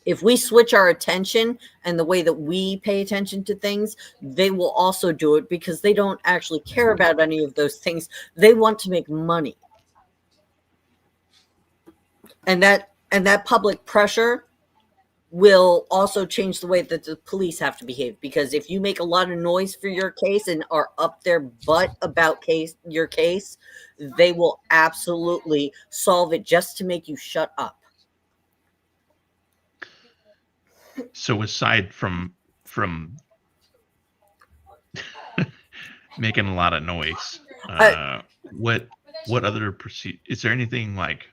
If we switch our attention and the way that we pay attention to things, they will also do it, because they don't actually care about any of those things. They want to make money. And that public pressure will also change the way that the police have to behave, because if you make a lot of noise for your case and are up their butt about your case, they will absolutely solve it just to make you shut up. So aside from making a lot of noise, what other is there anything like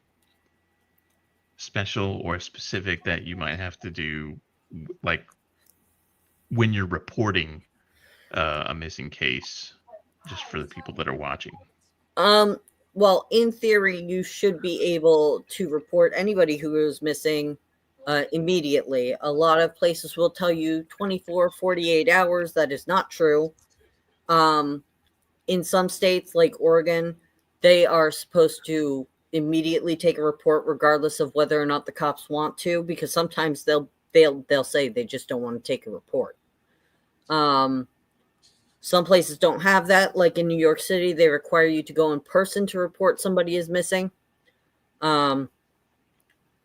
special or specific that you might have to do, like when you're reporting a missing case, just for the people that are watching? Well, in theory, you should be able to report anybody who is missing immediately. A lot of places will tell you 24, 48 hours. That is not true. In some states, like Oregon, they are supposed to immediately take a report, regardless of whether or not the cops want to, because sometimes they'll say they just don't want to take a report. Some places don't have that. Like in New York City, they require you to go in person to report somebody is missing.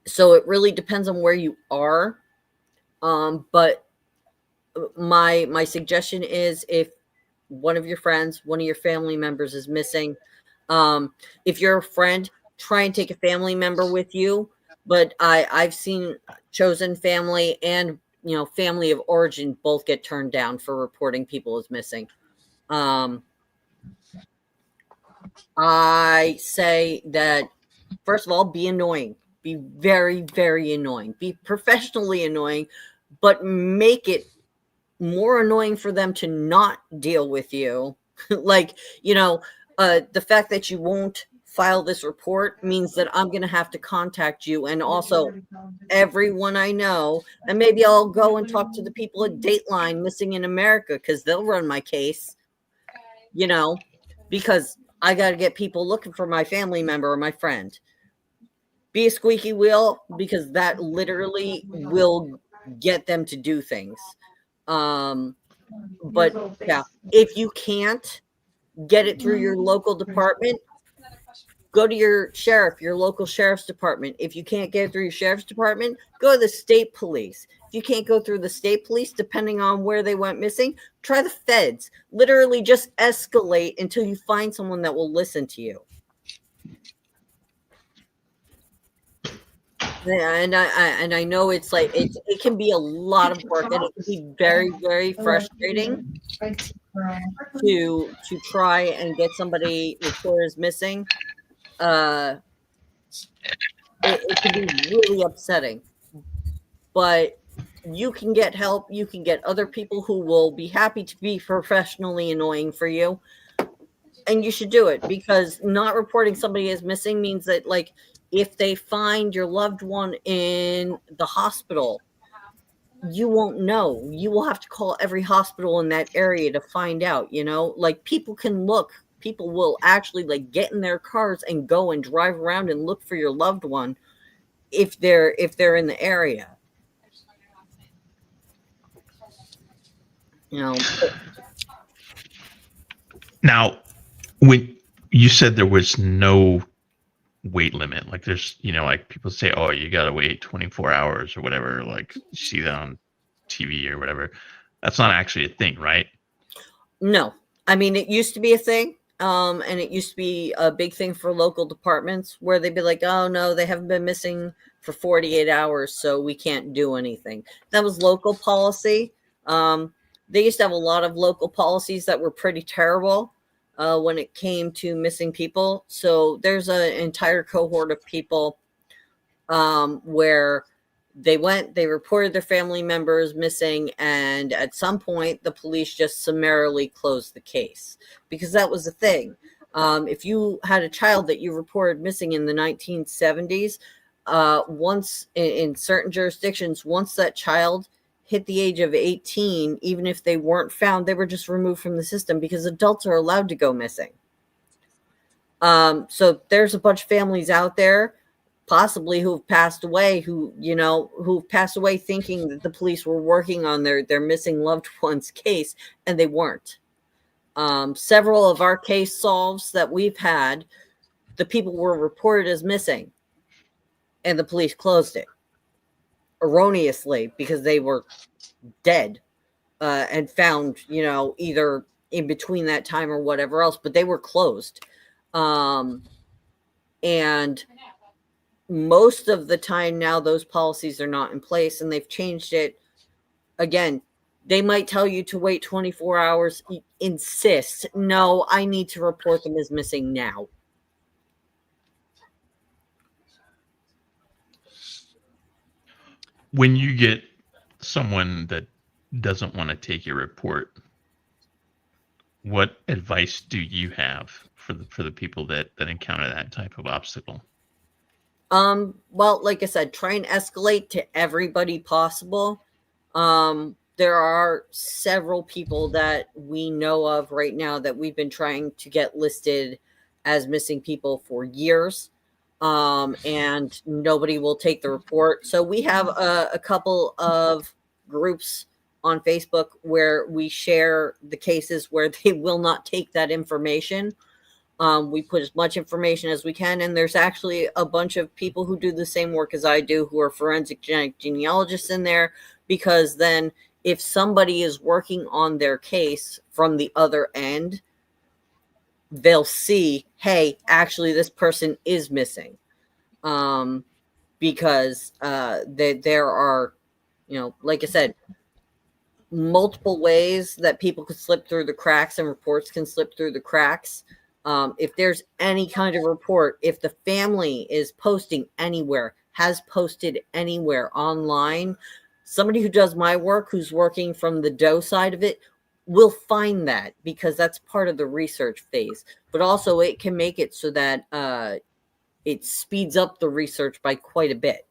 So it really depends on where you are. But my suggestion is, if one of your friends, one of your family members is missing, if you're a friend, try and take a family member with you. But I've seen chosen family and family of origin both get turned down for reporting people as missing. I say that, first of all, be annoying. Be very, very annoying. Be professionally annoying, but make it more annoying for them to not deal with you. Like, the fact that you won't file this report means that I'm going to have to contact you, and also everyone I know, and maybe I'll go and talk to the people at Dateline Missing in America, because they'll run my case, because I got to get people looking for my family member or my friend. Be a squeaky wheel, because that literally will get them to do things. But yeah, if you can't get it through your local department, go to your local sheriff's department. If you can't get it through your sheriff's department, go to the state police. If you can't go through the state police, depending on where they went missing, try the feds. Literally just escalate until you find someone that will listen to you. Yeah, and I know it's like it can be a lot of work, and it can be very, very frustrating to try and get somebody reported as missing. It can be really upsetting, but you can get help. You can get other people who will be happy to be professionally annoying for you, and you should do it, because not reporting somebody as missing means that, like, if they find your loved one in the hospital, you won't know. You will have to call every hospital in that area to find out, like, people can look. People will actually, like, get in their cars and go and drive around and look for your loved one if they're in the area. Now, when you said there was no weight limit, like there's, like people say, oh, you got to wait 24 hours or whatever, like you see that on TV or whatever. That's not actually a thing, right? No. I mean, it used to be a thing. And it used to be a big thing for local departments, where they'd be like, oh no, they haven't been missing for 48 hours, so we can't do anything. That was local policy. They used to have a lot of local policies that were pretty terrible when it came to missing people. So there's an entire cohort of people where they reported their family members missing, and at some point the police just summarily closed the case, because that was the thing. If you had a child that you reported missing in the 1970s, once in certain jurisdictions, once that child hit the age of 18, even if they weren't found, they were just removed from the system, because adults are allowed to go missing. So there's a bunch of families out there, possibly who've passed away, who've passed away thinking that the police were working on their missing loved one's case, and they weren't. Several of our case solves that we've had, the people were reported as missing, and the police closed it erroneously, because they were dead and found, either in between that time or whatever else, but they were closed. And most of the time now, those policies are not in place, and they've changed it. Again, they might tell you to wait 24 hours, insist, no, I need to report them as missing now. When you get someone that doesn't want to take your report, what advice do you have for the people that encounter that type of obstacle? Well, like I said, try and escalate to everybody possible. There are several people that we know of right now that we've been trying to get listed as missing people for years. And nobody will take the report. So we have a couple of groups on Facebook where we share the cases where they will not take that information. We put as much information as we can, and there's actually a bunch of people who do the same work as I do, who are forensic genetic genealogists in there, because then if somebody is working on their case from the other end, they'll see, hey, actually this person is missing. Because there are, like I said, multiple ways that people could slip through the cracks, and reports can slip through the cracks. If there's any kind of report, if the family is posting anywhere, has posted anywhere online, somebody who does my work, who's working from the Doe side of it, will find that, because that's part of the research phase. But also it can make it so that it speeds up the research by quite a bit.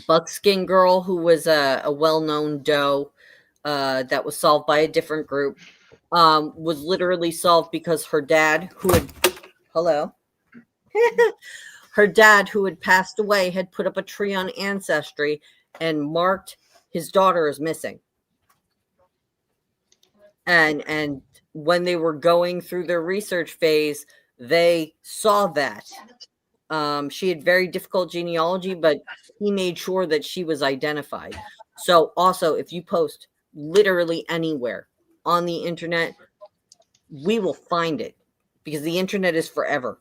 Buckskin Girl, who was a well-known Doe that was solved by a different group, was literally solved because her dad, who had her dad, who had passed away, had put up a tree on Ancestry and marked his daughter as missing. And when they were going through their research phase, they saw that. She had very difficult genealogy, but he made sure that she was identified. So also, if you post literally anywhere on the internet, we will find it, because the internet is forever.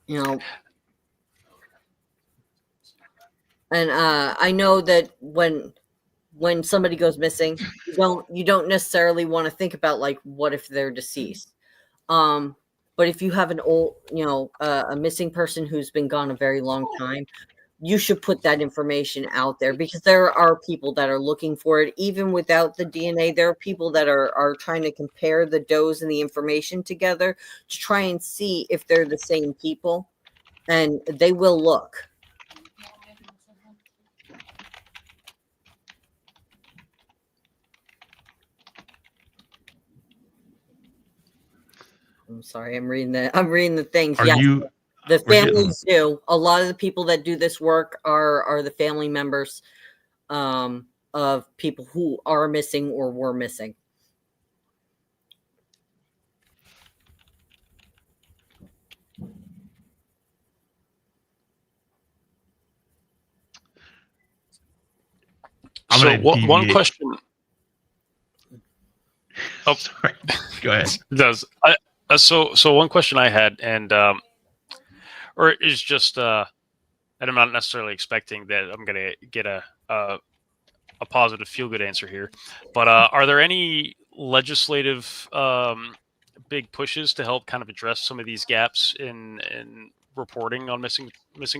You know, and I know that when somebody goes missing, you don't necessarily want to think about, like, what if they're deceased. But if you have an old, a missing person who's been gone a very long time, you should put that information out there, because there are people that are looking for it. Even without the DNA, there are people that are trying to compare the does and the information together to try and see if they're the same people, and they will look. I'm sorry, I'm reading the things. Are Yes, you the we're getting- families do. A lot of the people that do this work are the family members of people who are missing or were missing. I'm So gonna one deviate. question. Oh, Sorry. Go ahead. So one question I had, and or is just and I'm not necessarily expecting that I'm gonna get a positive feel good answer here, but are there any legislative big pushes to help kind of address some of these gaps in reporting on missing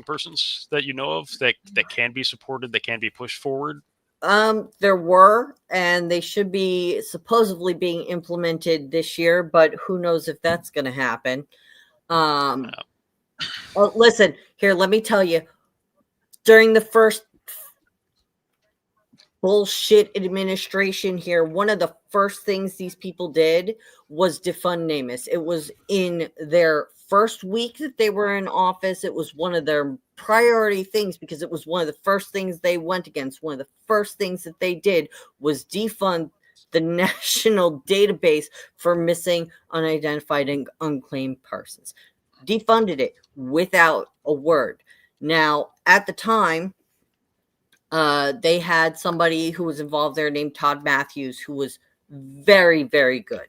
persons that you know of, that can be supported, that can be pushed forward? There were, and they should be supposedly being implemented this year, but who knows if that's going to happen. Well, listen, here, let me tell you, during the first bullshit administration here, one of the first things these people did was defund NamUs. It was in their first week that they were in office. It was one of their priority things, because it was one of the first things they went against. One of the first things that they did was defund the national database for missing, unidentified, and unclaimed persons. Defunded it without a word. Now, at the time, they had somebody who was involved there named Todd Matthews, who was very, very good.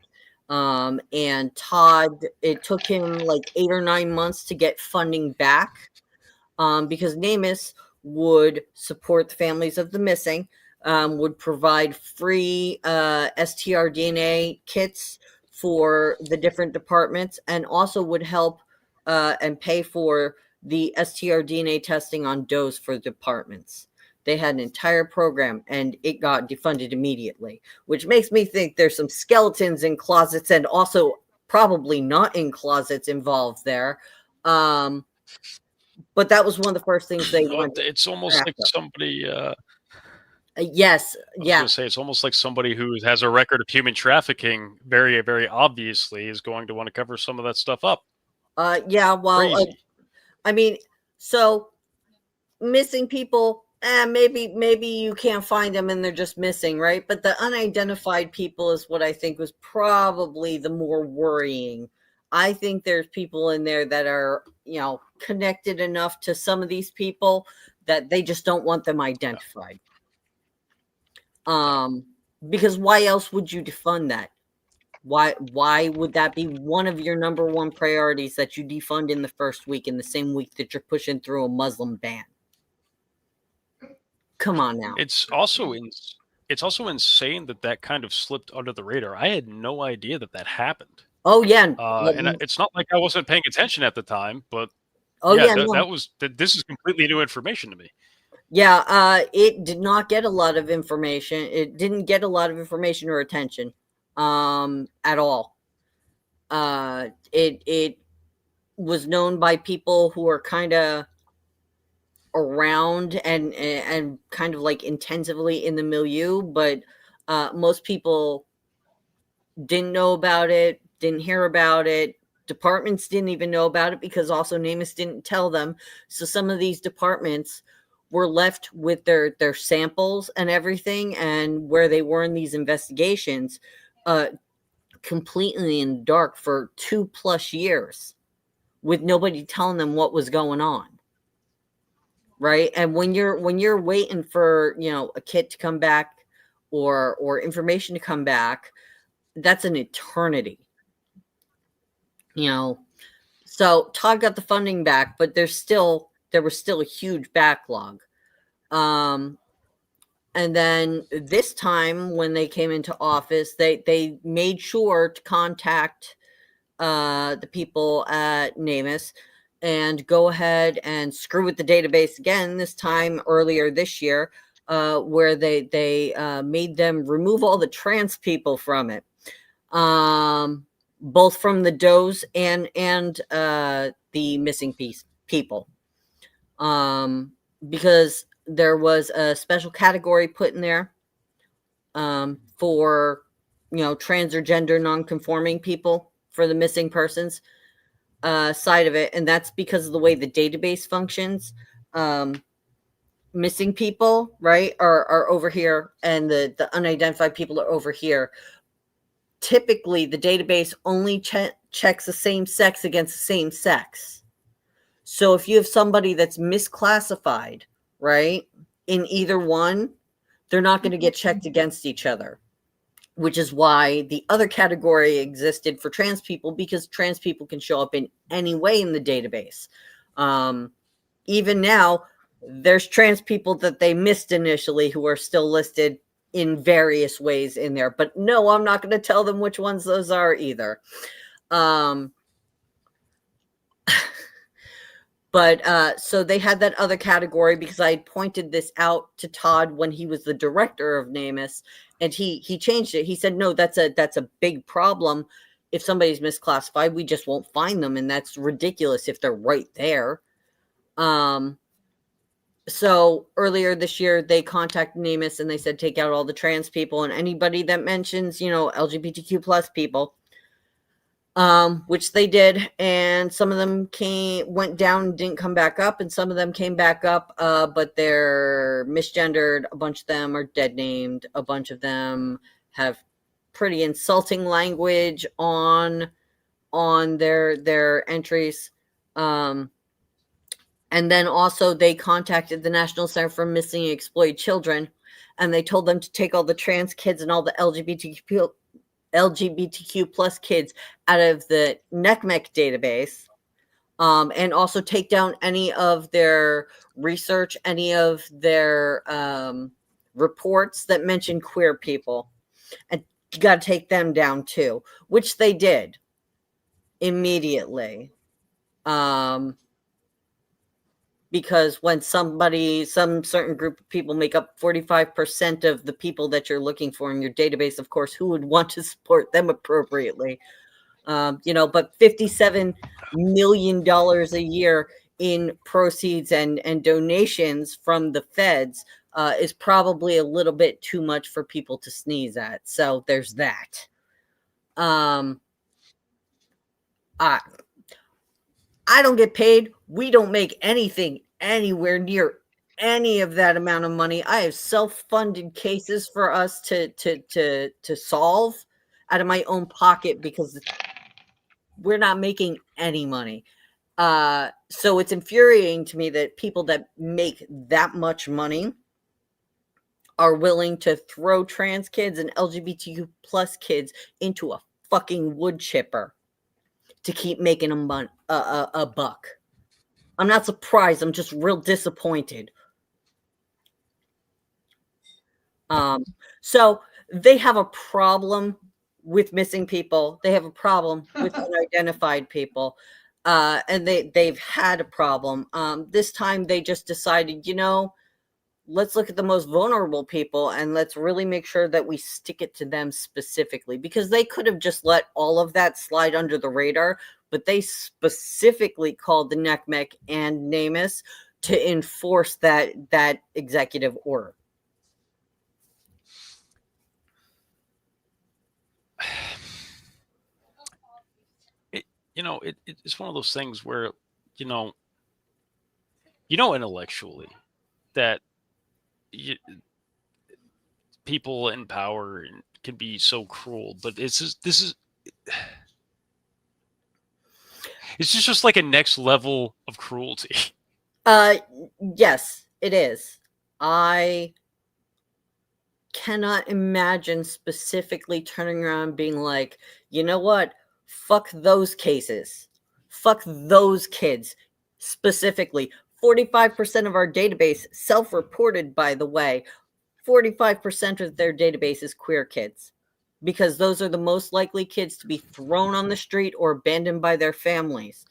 And Todd, it took him like 8 or 9 months to get funding back, because NamUs would support the families of the missing, would provide free STR DNA kits for the different departments, and also would help and pay for the STR DNA testing on does for departments. They had an entire program, and it got defunded immediately, which makes me think there's some skeletons in closets, and also probably not in closets, involved there. But that was one of the first things they went. It's almost like somebody. Yes, I was yeah. going to say, it's almost like somebody who has a record of human trafficking, very, very obviously, is going to want to cover some of that stuff up. Yeah. Well, I mean, so missing people. Maybe you can't find them and they're just missing, right? But the unidentified people is what I think was probably the more worrying. I think there's people in there that are, connected enough to some of these people that they just don't want them identified. Because why else would you defund that? Why would that be one of your number one priorities, that you defund in the first week, in the same week that you're pushing through a Muslim ban? Come on now. It's also insane that kind of slipped under the radar. I had no idea that happened. Oh yeah. And it's not like I wasn't paying attention at the time, but Oh yeah, yeah. No. this is completely new information to me. Yeah, it did not get a lot of information. It didn't get a lot of information or attention at all. It was known by people who are kind of around and kind of like intensively in the milieu, but most people didn't know about it, didn't hear about it. Departments didn't even know about it because also NamUs didn't tell them. So some of these departments were left with their samples and everything, and where they were in these investigations, completely in the dark for 2+ years, with nobody telling them what was going on. Right. And when you're waiting for, a kit to come back or information to come back, that's an eternity. So Todd got the funding back, but there was still a huge backlog. And then this time when they came into office, they made sure to contact the people at NamUs and go ahead and screw with the database again, this time earlier this year, where they made them remove all the trans people from it. Both from the does and the missing people, because there was a special category put in there for trans or gender non-conforming people for the missing persons side of it, and that's because of the way the database functions. Missing people, right, are over here, and the unidentified people are over here. Typically, the database only checks the same sex against the same sex. So if you have somebody that's misclassified, right, in either one, they're not going to get checked against each other, which is why the other category existed for trans people, because trans people can show up in any way in the database. Even now, there's trans people that they missed initially who are still listed in various ways in there, but no, I'm not going to tell them which ones those are either. But so they had that other category because I pointed this out to Todd when he was the director of NamUs, and he changed it. He said, no, that's a big problem. If somebody's misclassified, we just won't find them, and that's ridiculous if they're right there. So earlier this year, they contacted NamUs and they said, take out all the trans people and anybody that mentions, LGBTQ plus people, which they did. And some of them went down and didn't come back up. And some of them came back up, but they're misgendered. A bunch of them are dead named. A bunch of them have pretty insulting language on their entries. And then also they contacted the National Center for Missing and Exploited Children, and they told them to take all the trans kids and all the LGBTQ plus kids out of the NCMEC database, and also take down any of their research, any of their reports that mention queer people. And you got to take them down too, which they did immediately. Because when some certain group of people make up 45% of the people that you're looking for in your database, of course, who would want to support them appropriately? But $57 million a year in proceeds and donations from the feds is probably a little bit too much for people to sneeze at. So there's that. I don't get paid. We don't make anything anywhere near any of that amount of money. I have self-funded cases for us to solve out of my own pocket because we're not making any money. So it's infuriating to me that people that make that much money are willing to throw trans kids and LGBTQ plus kids into a fucking wood chipper to keep making a buck. I'm not surprised. I'm just real disappointed. So they have a problem with missing people. They have a problem with unidentified people. And they've had a problem. This time they just decided, let's look at the most vulnerable people and let's really make sure that we stick it to them specifically, because they could have just let all of that slide under the radar, but they specifically called the NECMEC and NamUs to enforce that executive order. It's one of those things where, intellectually that people in power can be so cruel, but it's just like a next level of cruelty. Yes, it is. I cannot imagine specifically turning around and being like, you know what? Fuck those cases. Fuck those kids. Specifically, 45% of our database, self-reported, by the way, 45% of their database is queer kids, because those are the most likely kids to be thrown on the street or abandoned by their families.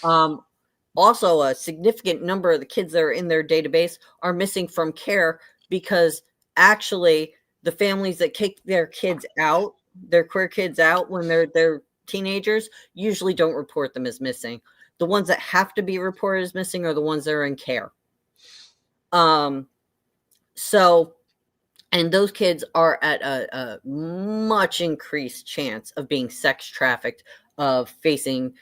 Also, a significant number of the kids that are in their database are missing from care, because actually the families that kick their kids out, their queer kids out when they're teenagers, usually don't report them as missing. The ones that have to be reported as missing are the ones that are in care. And those kids are at a much increased chance of being sex trafficked, of facing,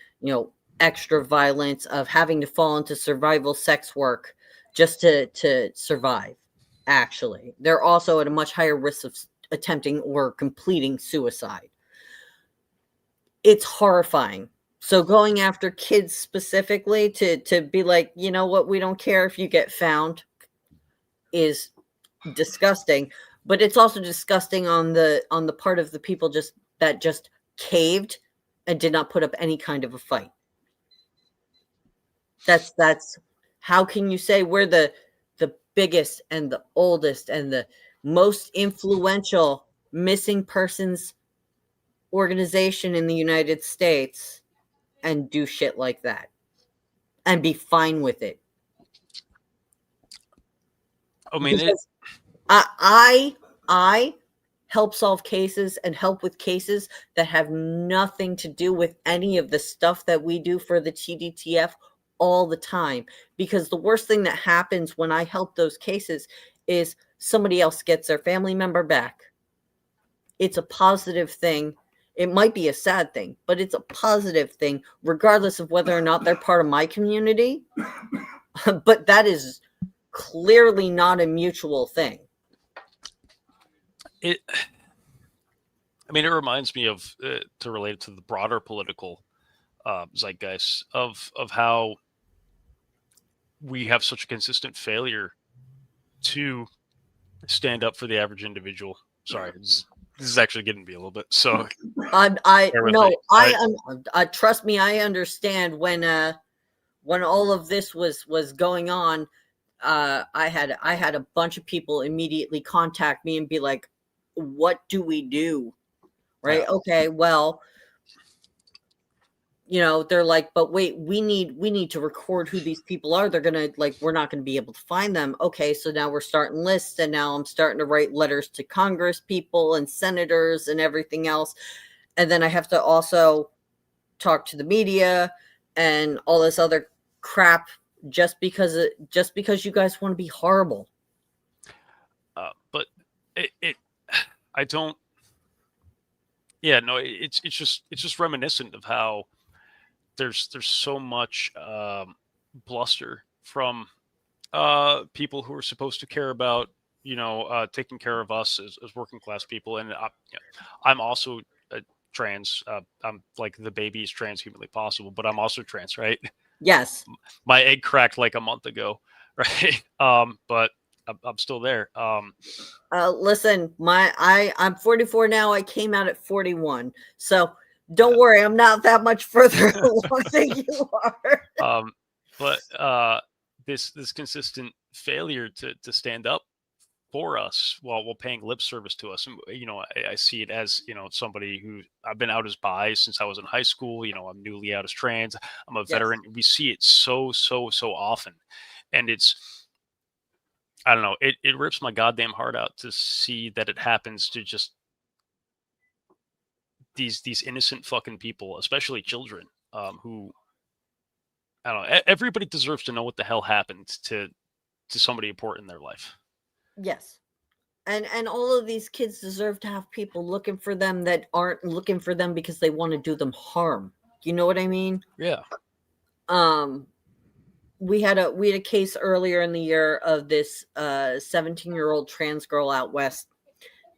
extra violence, of having to fall into survival sex work just to survive. Actually, they're also at a much higher risk of attempting or completing suicide. It's horrifying. So going after kids specifically to be like, you know what, we don't care if you get found, is disgusting. But it's also disgusting on the part of the people that just caved and did not put up any kind of a fight. That's how can you say we're the biggest and the oldest and the most influential missing persons organization in the United States and do shit like that and be fine with it? I mean, I help solve cases and help with cases that have nothing to do with any of the stuff that we do for the TDTF all the time, because the worst thing that happens when I help those cases is somebody else gets their family member back. It's a positive thing. It might be a sad thing, but it's a positive thing, regardless of whether or not they're part of my community. But that is clearly not a mutual thing. It reminds me of, to relate it to the broader political zeitgeist of how we have such a consistent failure to stand up for the average individual. Sorry, this is actually getting me a little bit. So trust me, I understand when all of this was going on. I had a bunch of people immediately contact me and be like, what do we do? Right? Yeah. Okay, well, they're like, but wait, we need to record who these people are. They're gonna, we're not gonna be able to find them. Okay, so now we're starting lists, and now I'm starting to write letters to Congress people and senators and everything else. And then I have to also talk to the media and all this other crap just because you guys want to be horrible. But I don't. Yeah, no, it's just reminiscent of how there's so much bluster from people who are supposed to care about taking care of us as working class people, and I'm also trans. I'm like the baby is trans humanly possible, but I'm also trans, right? Yes. My egg cracked like a month ago, right? But I'm still there. Listen, I'm 44 now. I came out at 41, so don't worry, I'm not that much further along than you are. But this consistent failure to stand up for us while paying lip service to us. And I see it as somebody who I've been out as bi since I was in high school. I'm newly out as trans. I'm a Yes. veteran. We see it so often, and it's, I don't know, it rips my goddamn heart out to see that it happens to just these innocent fucking people, especially children, who, I don't know. Everybody deserves to know what the hell happened to somebody important in their life. Yes. And all of these kids deserve to have people looking for them that aren't looking for them because they want to do them harm. You know what I mean? Yeah. We had a case earlier in the year of this 17-year-old trans girl out west.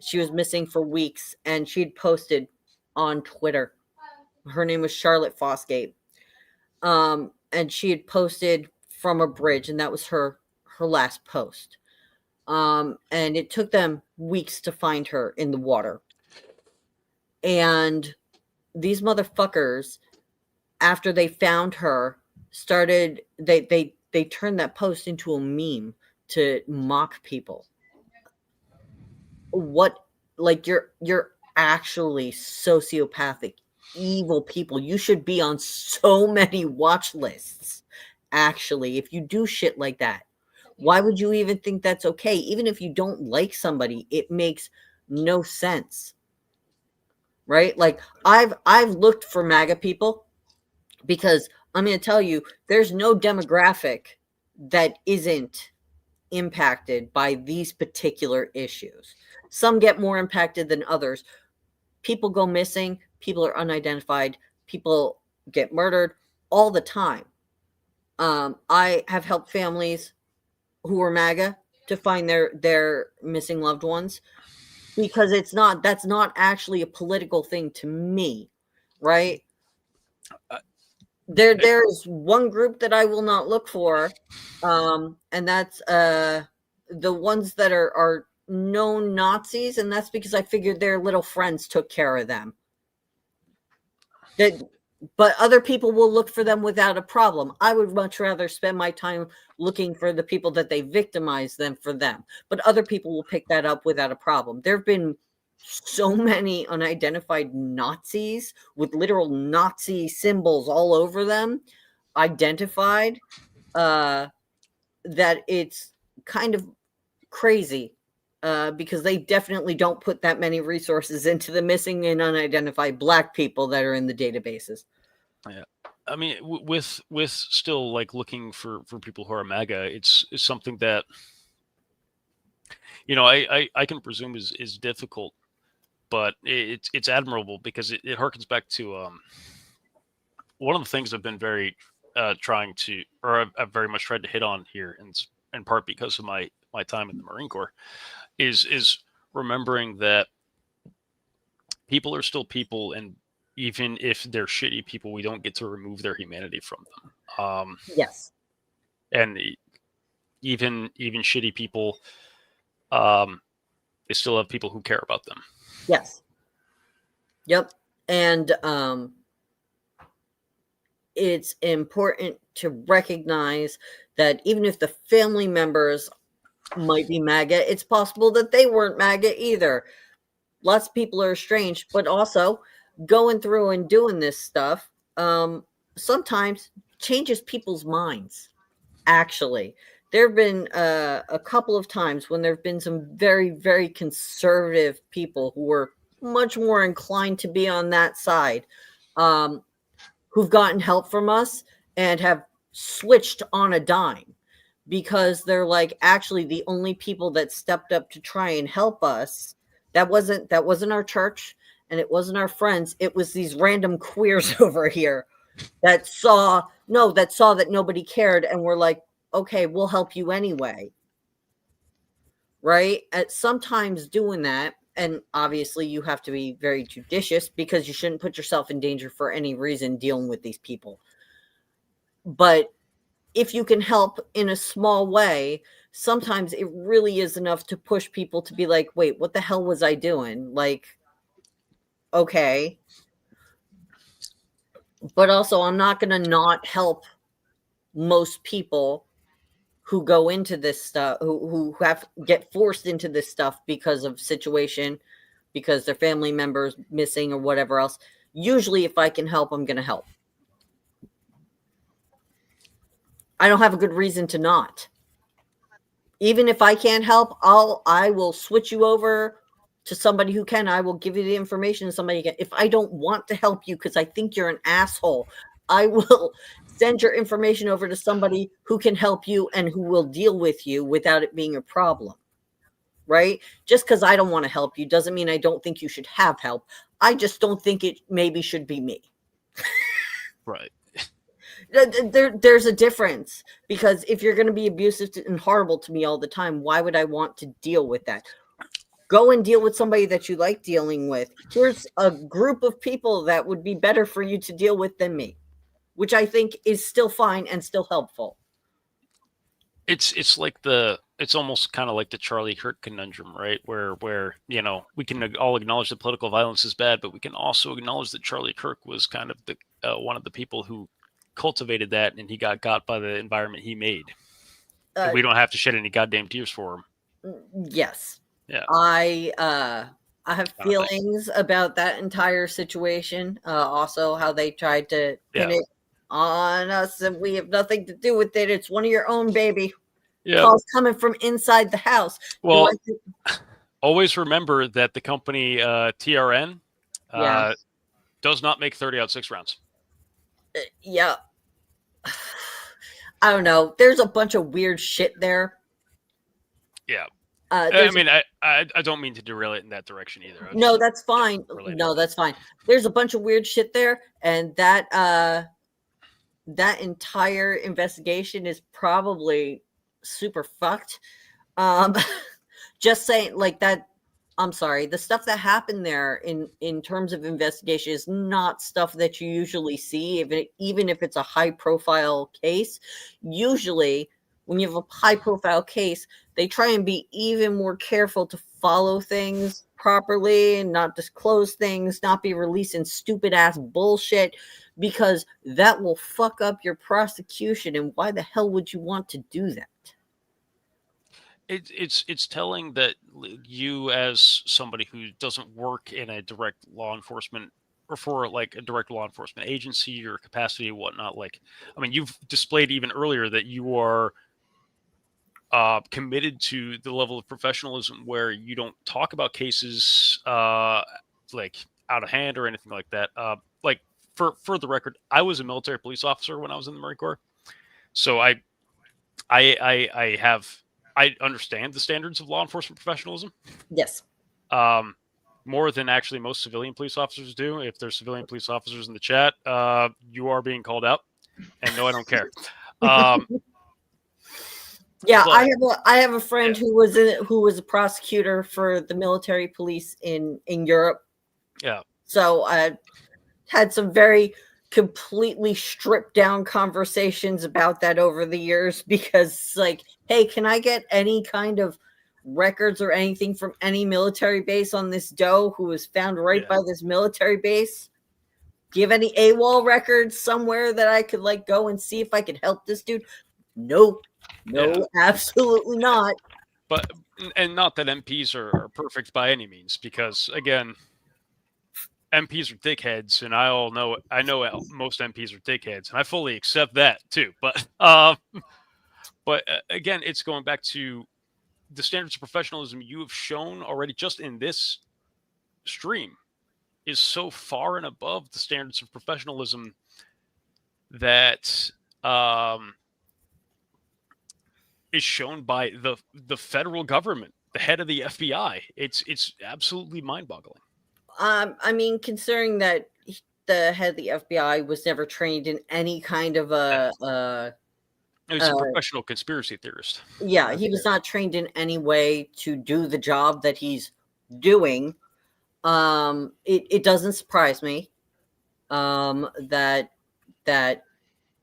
She was missing for weeks, and she'd posted on Twitter. Her name was Charlotte Fosgate. And she had posted from a bridge, and that was her last post. And it took them weeks to find her in the water. And these motherfuckers, after they found her, started they turned that post into a meme to mock people. What, like, you're actually sociopathic, evil people. You should be on so many watch lists, actually, if you do shit like that. Why would you even think that's okay? Even if you don't like somebody, it makes no sense. Right? Like, I've looked for MAGA people, because I'm going to tell you, there's no demographic that isn't impacted by these particular issues. Some get more impacted than others. People go missing, people are unidentified, people get murdered all the time. I have helped families who are MAGA to find their missing loved ones, because that's not actually a political thing to me, right? There's one group that I will not look for, and that's the ones that are known Nazis, and that's because I figured their little friends took care of them. But other people will look for them without a problem. I would much rather spend my time looking for the people that they victimized than for them. But other people will pick that up without a problem. There have been so many unidentified Nazis with literal Nazi symbols all over them, identified, that it's kind of crazy, because they definitely don't put that many resources into the missing and unidentified Black people that are in the databases. Yeah. I mean, with still, like, looking for people who are MAGA, it's something that, I can presume is difficult, but it's admirable, because it harkens back to one of the things I've been very trying to, or I've very much tried to hit on here, and in part because of my time in the Marine Corps, is remembering that people are still people, and even if they're shitty people, we don't get to remove their humanity from them. Yes. And even shitty people, they still have people who care about them. Yes. Yep. And it's important to recognize that even if the family members might be MAGA, it's possible that they weren't MAGA either. Lots of people are estranged, but also going through and doing this stuff sometimes changes people's minds. Actually, there have been a couple of times when there have been some very, very conservative people who were much more inclined to be on that side, who've gotten help from us and have switched on a dime, because they're like, actually, the only people that stepped up to try and help us, that wasn't our church, and it wasn't our friends. It was these random queers over here that saw that nobody cared, and were like, okay, we'll help you anyway. Right? Sometimes doing that, and obviously you have to be very judicious, because you shouldn't put yourself in danger for any reason dealing with these people. But if you can help in a small way, sometimes it really is enough to push people to be like, wait, what the hell was I doing? Like, okay. But also, I'm not going to not help most people who go into this stuff, who get forced into this stuff because of situation, because their family members missing or whatever else. Usually, if I can help, I'm going to help. I don't have a good reason to not. Even if I can't help, I will switch you over to somebody who can. I will give you the information to somebody can. If I don't want to help you because I think you're an asshole, I will send your information over to somebody who can help you and who will deal with you without it being a problem. Right? Just because I don't want to help you doesn't mean I don't think you should have help. I just don't think it maybe should be me. Right. There's a difference, because if you're going to be abusive and horrible to me all the time, why would I want to deal with that? Go and deal with somebody that you like dealing with. Here's a group of people that would be better for you to deal with than me, which I think is still fine and still helpful. It's almost kind of like the Charlie Kirk conundrum, right? Where we can all acknowledge that political violence is bad, but we can also acknowledge that Charlie Kirk was kind of the one of the people who cultivated that, and he got by the environment he made. We don't have to shed any goddamn tears for him. Yes. Yeah. I have feelings about that entire situation. Also, how they tried to pin it on us, and we have nothing to do with it. It's one of your own, baby. Yeah. Calls coming from inside the house. Well, always remember that the company TRN does not make 30-06 rounds. Yeah. I don't know. There's a bunch of weird shit there. Yeah. I mean, I don't mean to derail it in that direction either. No, that's fine. No, that's fine. There's a bunch of weird shit there, and that entire investigation is probably super fucked. Just saying, like that. I'm sorry. The stuff that happened there in terms of investigation is not stuff that you usually see, even if it's a high profile case. Usually, when you have a high profile case, they try and be even more careful to follow things properly and not disclose things, not be releasing stupid ass bullshit, because that will fuck up your prosecution. And why the hell would you want to do that? It's telling that you, as somebody who doesn't work in a direct law enforcement or for like a direct law enforcement agency or capacity and whatnot, like, I mean, you've displayed even earlier that you are committed to the level of professionalism where you don't talk about cases like out of hand or anything like that. Like for the record, I was a military police officer when I was in the Marine Corps, so I understand the standards of law enforcement professionalism. Yes. More than actually most civilian police officers do. If there's civilian police officers in the chat, you are being called out, and no, I don't care. Yeah, but I have a friend who was a prosecutor for the military police in Europe. Yeah. So I had some very completely stripped down conversations about that over the years, because like, hey, can I get any kind of records or anything from any military base on this Doe who was found right by this military base? Do you have any AWOL records somewhere that I could like go and see if I could help this dude? No, absolutely not. But, and not that MPs are perfect by any means, because again, MPs are dickheads, and I know most MPs are dickheads, and I fully accept that too. But again, it's going back to the standards of professionalism you have shown already just in this stream is so far and above the standards of professionalism that is shown by the federal government, the head of the FBI. It's absolutely mind-boggling. I mean, considering that the head of the FBI was never trained in any kind of he's a professional conspiracy theorist. Yeah, he was not trained in any way to do the job that he's doing. It doesn't surprise me that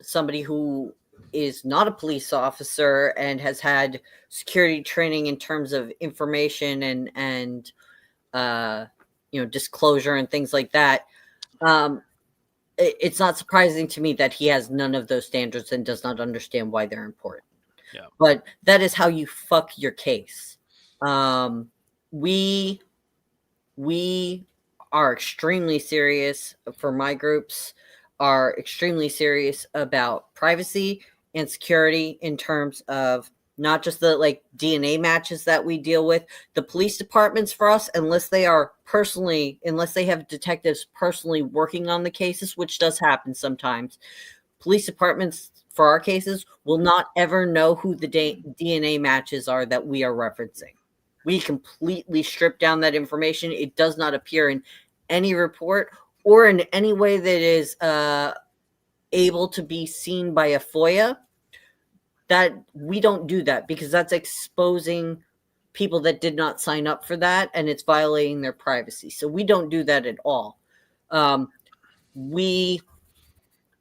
somebody who is not a police officer and has had security training in terms of information and disclosure and things like that. It's not surprising to me that he has none of those standards and does not understand why they're important. Yeah. But that is how you fuck your case. We are extremely serious, for my groups, are extremely serious about privacy and security in terms of not just the like DNA matches that we deal with. The police departments for us, unless they have detectives personally working on the cases, which does happen sometimes, police departments for our cases will not ever know who the DNA matches are that we are referencing. We completely strip down that information. It does not appear in any report or in any way that is able to be seen by a FOIA. That we don't do that because that's exposing people that did not sign up for that, and it's violating their privacy. So we don't do that at all. We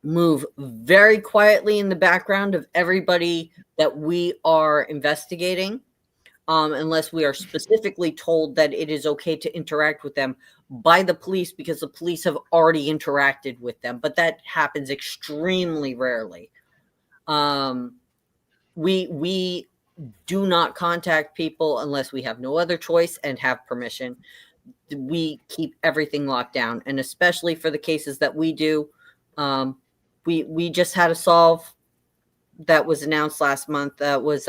move very quietly in the background of everybody that we are investigating, unless we are specifically told that it is okay to interact with them by the police because the police have already interacted with them. But that happens extremely rarely. We do not contact people unless we have no other choice and have permission. We keep everything locked down, and especially for the cases that we do, we just had a solve that was announced last month. That was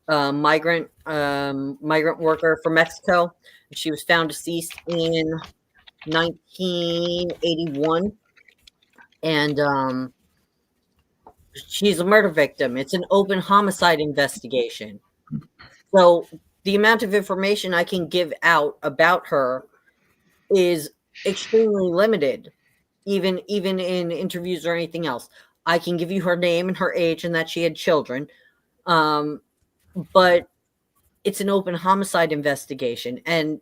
migrant worker from Mexico. She was found deceased in 1981, and she's a murder victim. It's an open homicide investigation. So the amount of information I can give out about her is extremely limited, even in interviews or anything else. I can give you her name and her age and that she had children. But it's an open homicide investigation. And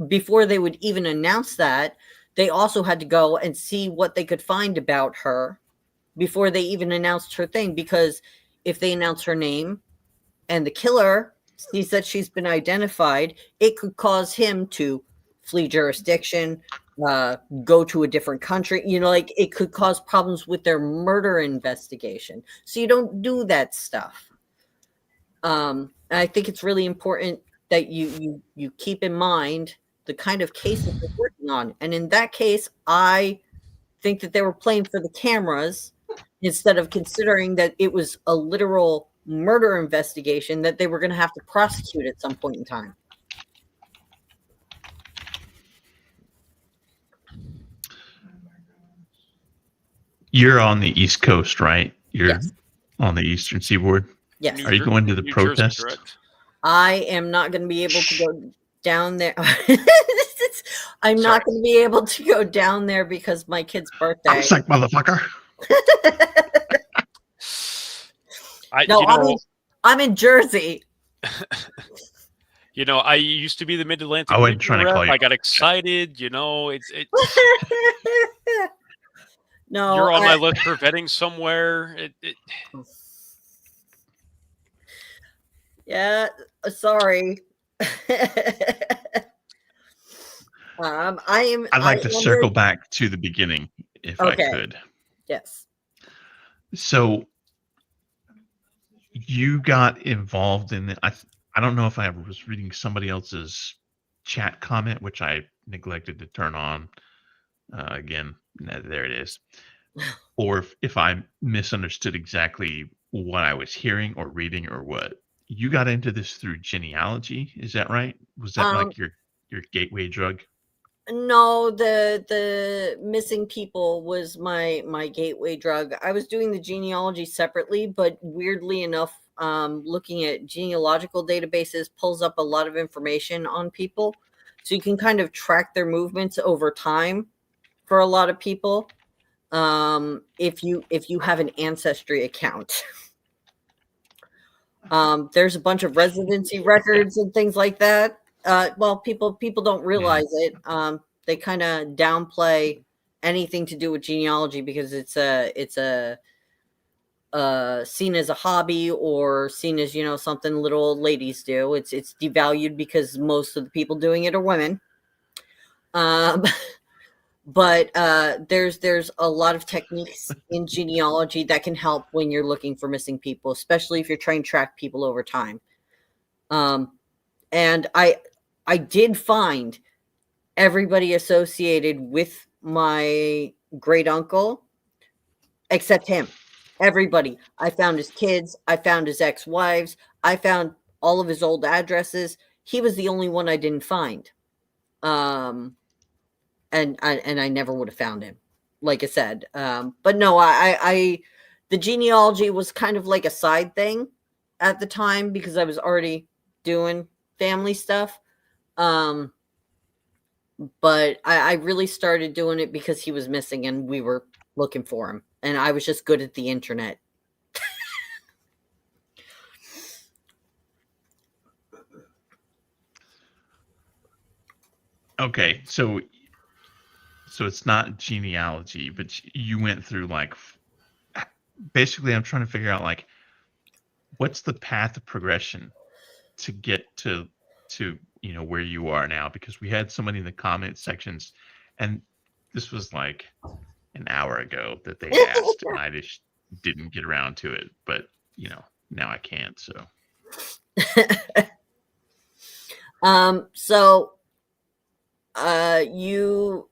before they would even announce that, they also had to go and see what they could find about her before they even announced her thing. Because if they announce her name and the killer sees that she's been identified, it could cause him to flee jurisdiction, go to a different country. Like it could cause problems with their murder investigation. So you don't do that stuff. I think it's really important that you keep in mind the kind of cases they're working on. And in that case, I think that they were playing for the cameras instead of considering that it was a literal murder investigation that they were going to have to prosecute at some point in time. You're on the East Coast, right? You're Yes. on the Eastern Seaboard. Yes. Are you going to the New protest? Jersey, correct? I am not going to be able to go down there. I'm not going to be able to go down there because my kid's birthday. I'm sick, motherfucker. I'm in Jersey. I used to be the Mid-Atlantic. I wasn't trying to call you. I got excited. It's No, you're on my list for vetting somewhere. Yeah, sorry. I'd like to circle back to the beginning if I could. Yes. So you got involved in it. I don't know if I was reading somebody else's chat comment, which I neglected to turn on. Again, there it is. Or if I misunderstood exactly what I was hearing or reading or what. You got into this through genealogy, is that right? Was that like your gateway drug? No, the missing people was my gateway drug. I was doing the genealogy separately, but weirdly enough, looking at genealogical databases pulls up a lot of information on people, so you can kind of track their movements over time for a lot of people. If you have an Ancestry account. There's a bunch of residency records and things like that. Well, people don't realize it. They kind of downplay anything to do with genealogy because it's seen as a hobby or seen as something little old ladies do. It's devalued because most of the people doing it are women. But there's a lot of techniques in genealogy that can help when you're looking for missing people, especially if you're trying to track people over time. And I did find everybody associated with my great uncle except him. Everybody. I found his kids. I found his ex-wives. I found all of his old addresses. He was the only one I didn't find. And I never would have found him, like I said. But no, I the genealogy was kind of like a side thing at the time because I was already doing family stuff. But I really started doing it because he was missing and we were looking for him, and I was just good at the internet. Okay, so it's not genealogy, but you went through like basically I'm trying to figure out like what's the path of progression to get to where you are now, because we had somebody in the comment sections and this was like an hour ago that they asked and I just didn't get around to it, but now I can't. So so you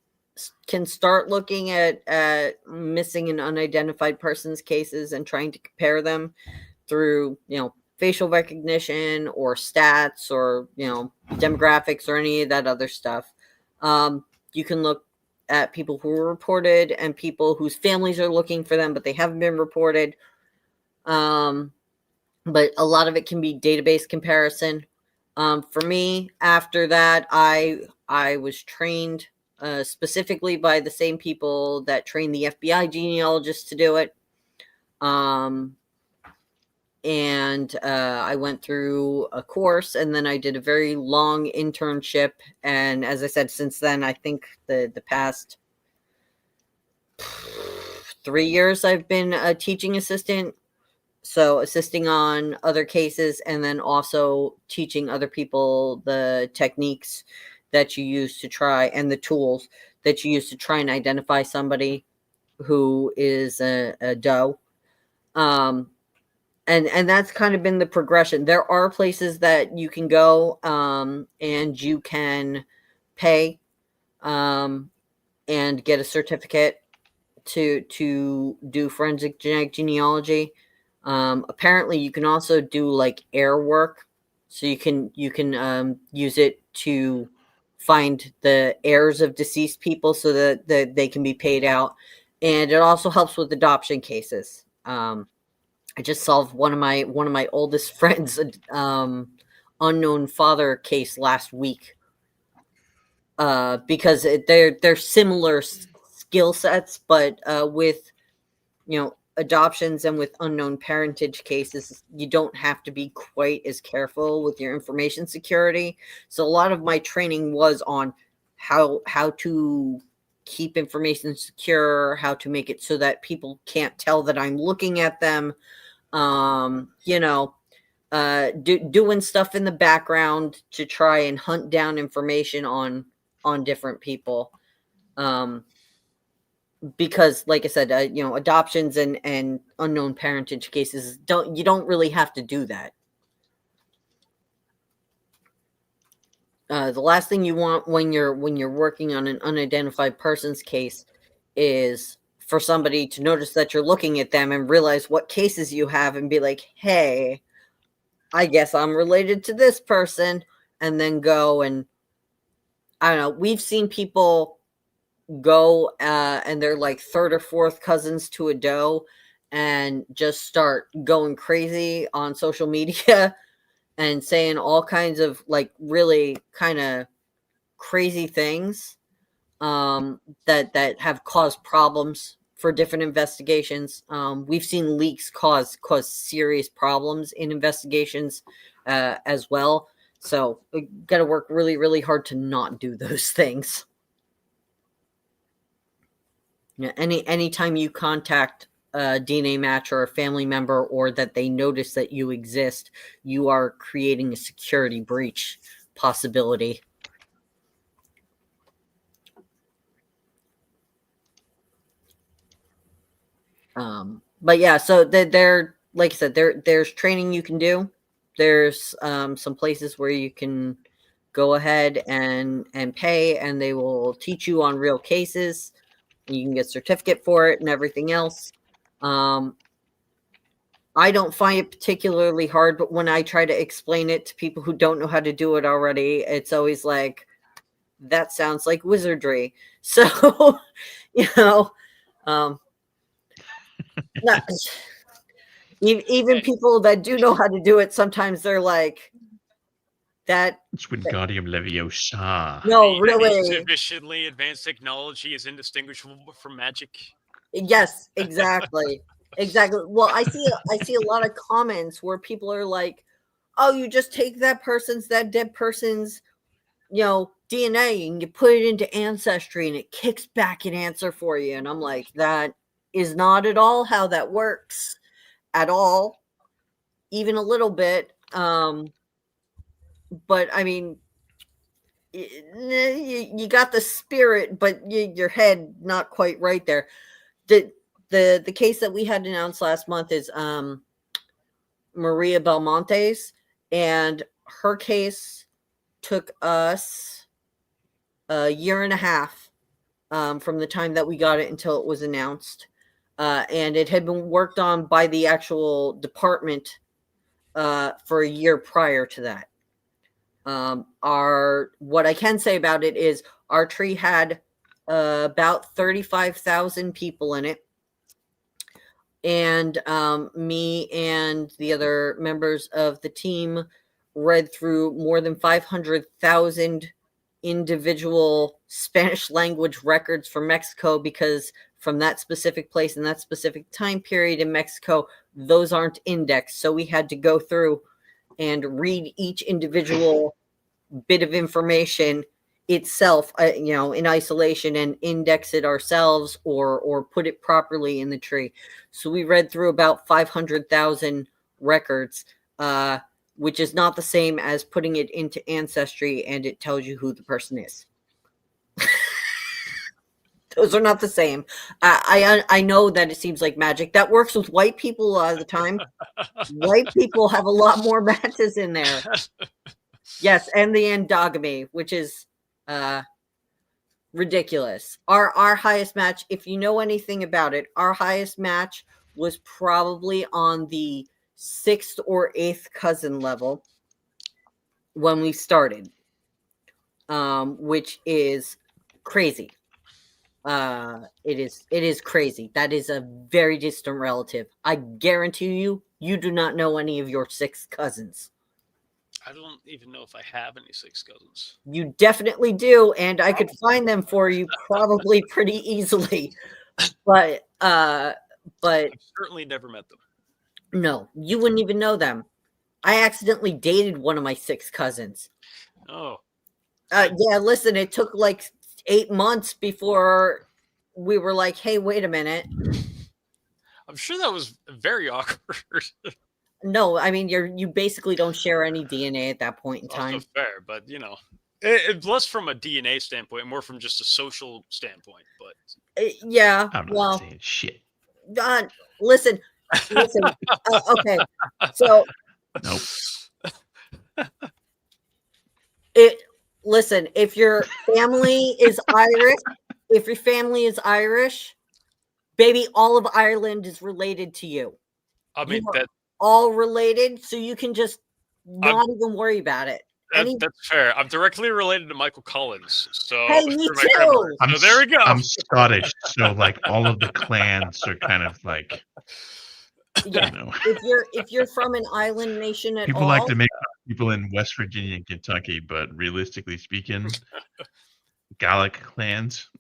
can start looking at missing and unidentified persons cases and trying to compare them through facial recognition or stats or demographics or any of that other stuff. You can look at people who were reported and people whose families are looking for them but they haven't been reported. But a lot of it can be database comparison. For me, after that, I was trained specifically by the same people that trained the FBI genealogists to do it. And I went through a course, and then I did a very long internship. And as I said, since then, I think the past 3 years, I've been a teaching assistant. So assisting on other cases and then also teaching other people the techniques that you use to try and the tools that you use to try and identify somebody who is a doe. And that's kind of been the progression. There are places that you can go and you can pay and get a certificate to do forensic genetic genealogy. Apparently you can also do like air work, so you can use it to find the heirs of deceased people so that they can be paid out, and it also helps with adoption cases. I just solved one of my oldest friends unknown father case last week because they're similar skill sets, but with adoptions and with unknown parentage cases, you don't have to be quite as careful with your information security. So a lot of my training was on how to keep information secure, how to make it so that people can't tell that I'm looking at them, doing stuff in the background to try and hunt down information on different people. Because like I said, adoptions and unknown parentage cases you don't really have to do that. The last thing you want when you're working on an unidentified person's case is for somebody to notice that you're looking at them and realize what cases you have and be like, hey, I guess I'm related to this person, and then go and I don't know. We've seen people go and they're like third or fourth cousins to a doe and just start going crazy on social media and saying all kinds of like really kind of crazy things that have caused problems for different investigations. We've seen leaks cause serious problems in investigations as well. So we got to work really, really hard to not do those things. Anytime you contact a DNA match or a family member, or that they notice that you exist, you are creating a security breach possibility. But yeah, so they're like I said, there's training you can do. There's some places where you can go ahead and pay, and they will teach you on real cases. You can get a certificate for it and everything else. I don't find it particularly hard, but when I try to explain it to people who don't know how to do it already, it's always like, that sounds like wizardry. So, you know, not, even people that do know how to do it, sometimes they're like, that. It's Wingardium Leviosa. No, The really. sufficiently advanced technology is indistinguishable from magic. Yes, exactly. Exactly. Well, I see a lot of comments where people are like, "Oh, you just take that dead person's, DNA and you put it into Ancestry and it kicks back an answer for you." And I'm like, that is not at all how that works at all, even a little bit. But I mean, you got the spirit, but your head not quite right there. The case that we had announced last month is Maria Belmonte's, and her case took us a year and a half from the time that we got it until it was announced, and it had been worked on by the actual department for a year prior to that. What I can say about it is our tree had about 35,000 people in it. And me and the other members of the team read through more than 500,000 individual Spanish language records from Mexico, because from that specific place and that specific time period in Mexico, those aren't indexed. So we had to go through and read each individual bit of information itself, in isolation, and index it ourselves or put it properly in the tree. So we read through about 500,000 records, which is not the same as putting it into Ancestry and it tells you who the person is. Those are not the same. I know that it seems like magic. That works with white people a lot of the time. White people have a lot more matches in there. Yes, and the endogamy, which is ridiculous. Our highest match, if you know anything about it, our highest match was probably on the 6th or 8th cousin level when we started, which is crazy. It is crazy. That is a very distant relative. I guarantee you do not know any of your 6 cousins. I don't even know if I have any 6 cousins. You definitely do, and I could find them for you probably pretty easily. But I've certainly never met them. No, you wouldn't even know them. I accidentally dated one of my 6 cousins. Oh. Yeah, listen, it took like 8 months before we were like, hey, wait a minute. I'm sure that was very awkward. No, I mean, you basically don't share any DNA at that point in time. Also fair, but it's less from a DNA standpoint, more from just a social standpoint. But yeah, I'm not saying shit. Listen. Okay, so nope. Listen. If your family is Irish, baby, all of Ireland is related to you. I mean, that all related, so you can just not even worry about it. That's fair. I'm directly related to Michael Collins, so hey, me too. So there we go. I'm Scottish, so like all of the clans are kind of like, yeah. If you're from an island nation at people all, like to make people in West Virginia and Kentucky, but realistically speaking, Gallic clans.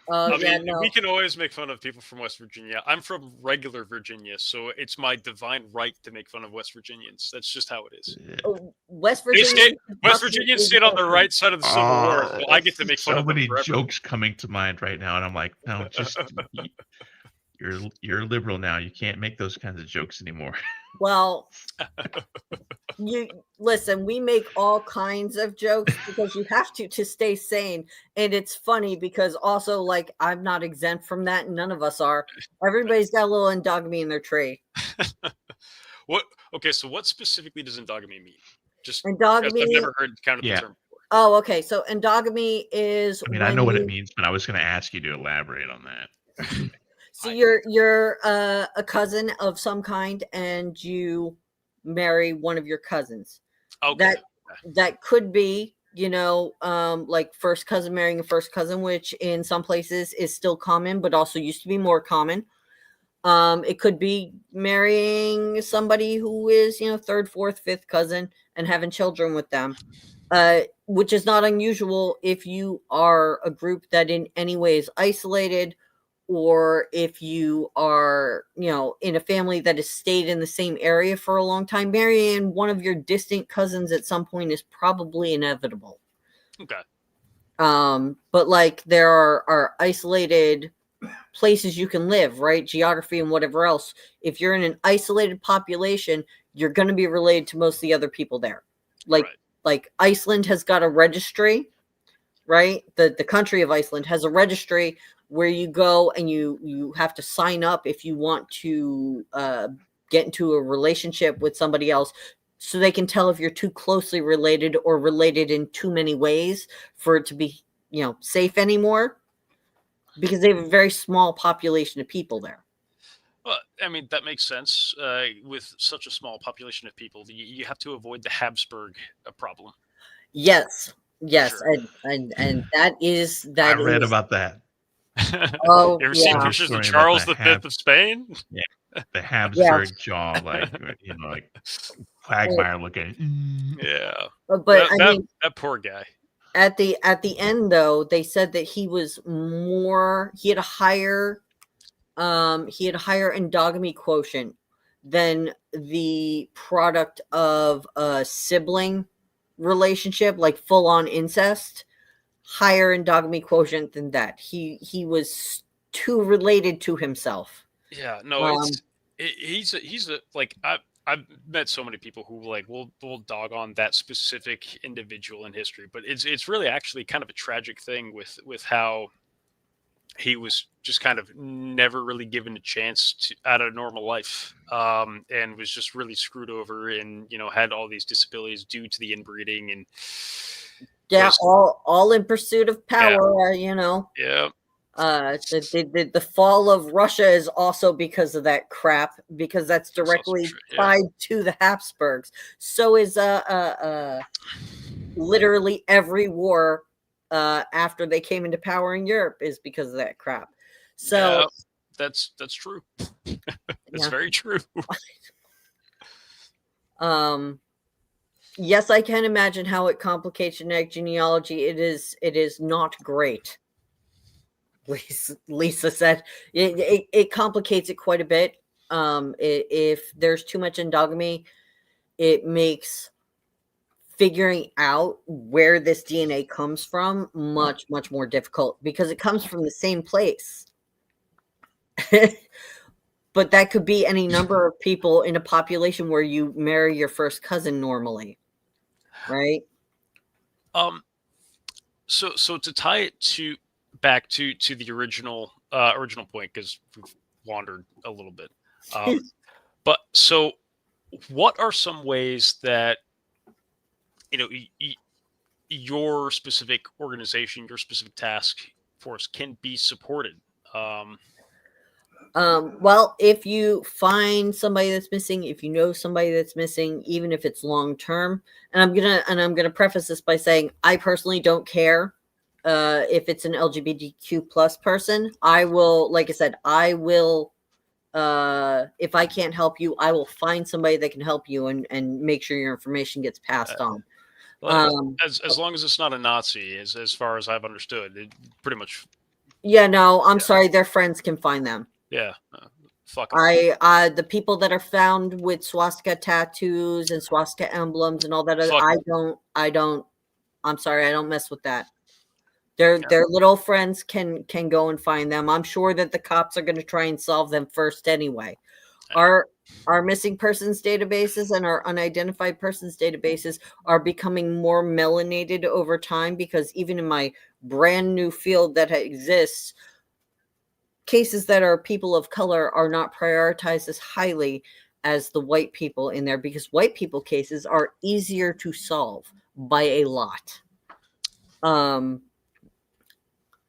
We can always make fun of people from West Virginia. I'm from regular Virginia, so it's my divine right to make fun of West Virginians. That's just how it is. West Virginians stayed on the right side of the Civil War, so I get to make fun of them. So many forever. jokes coming to mind right now, and I'm like, no, just you're a liberal now. You can't make those kinds of jokes anymore. Well, you listen, we make all kinds of jokes because you have to stay sane. And it's funny because also, like, I'm not exempt from that, and none of us are. Everybody's got a little endogamy in their tree. What? Okay, so what specifically does endogamy mean? Just because Endogamy. I've never heard kind of Yeah. the term before. Oh, okay. So endogamy is I mean, I when know what you- it means, but I was going to ask you to elaborate on that. So you're a cousin of some kind, and you marry one of your cousins. Okay. That could be, like first cousin marrying a first cousin, which in some places is still common, but also used to be more common. It could be marrying somebody who is, third, fourth, fifth cousin and having children with them, which is not unusual if you are a group that in any way is isolated, or if you are, in a family that has stayed in the same area for a long time. Marrying one of your distant cousins at some point is probably inevitable. Okay. But like there are isolated places you can live, right? Geography and whatever else. If you're in an isolated population, you're going to be related to most of the other people there. Like Iceland has got a registry, right? The country of Iceland has a registry where you go and you have to sign up if you want to get into a relationship with somebody else, so they can tell if you're too closely related or related in too many ways for it to be, safe anymore, because they have a very small population of people there. Well, I mean, that makes sense. With such a small population of people, you have to avoid the Habsburg problem. Yes. Sure. And that is I read about that. Oh, you ever seen yeah. pictures of Story about Charles the V of Spain? The Habsburg jaw, like quagmire looking. Yeah. But that poor guy. At the end, though, they said that he had a higher endogamy quotient than the product of a sibling relationship, like full on incest. Higher endogamy quotient than that. He was too related to himself. Yeah, no, he's a like I've met so many people who like will dog on that specific individual in history, but it's really actually kind of a tragic thing with how he was just kind of never really given a chance to out of normal life, and was just really screwed over, and had all these disabilities due to the inbreeding, and all in pursuit of power. Yeah. The fall of Russia is also because of that crap, because that's directly tied to the Habsburgs. So is literally every war after they came into power in Europe is because of that crap. So that's true. It's very true. Yes, I can imagine how it complicates genetic genealogy. It is not great. Lisa said it complicates it quite a bit. If there's too much endogamy, it makes figuring out where this DNA comes from much more difficult, because it comes from the same place. But that could be any number of people in a population where you marry your first cousin normally, right? So to tie it back to the original point, because we've wandered a little bit. But so, what are some ways that your specific organization, your specific task force can be supported? Well, if you find somebody that's missing, if you know somebody that's missing, even if it's long term, and I'm gonna preface this by saying I personally don't care if it's an LGBTQ plus person. I will, like I said, if I can't help you, I will find somebody that can help you and make sure your information gets passed on. As long as it's not a Nazi, as far as I've understood, it pretty much. Yeah, no, I'm sorry, their friends can find them. Yeah, fuck. The people that are found with swastika tattoos and swastika emblems and all that, I'm sorry, I don't mess with that. Their little friends can go and find them. I'm sure that the cops are going to try and solve them first anyway. our missing persons databases and our unidentified persons databases are becoming more melanated over time, because even in my brand new field that exists, cases that are people of color are not prioritized as highly as the white people in there, because white people cases are easier to solve by a lot.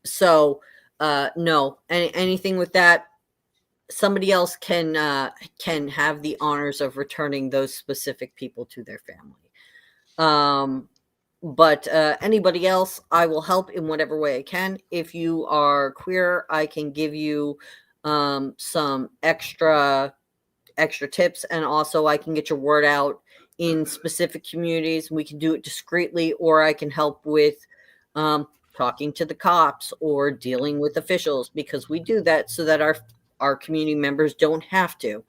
So no, anything with that, somebody else can have the honors of returning those specific people to their family. But anybody else, I will help in whatever way I can. If you are queer, I can give you some extra tips, and also I can get your word out in specific communities. We can do it discreetly, or I can help with talking to the cops or dealing with officials, because we do that so that our community members don't have to.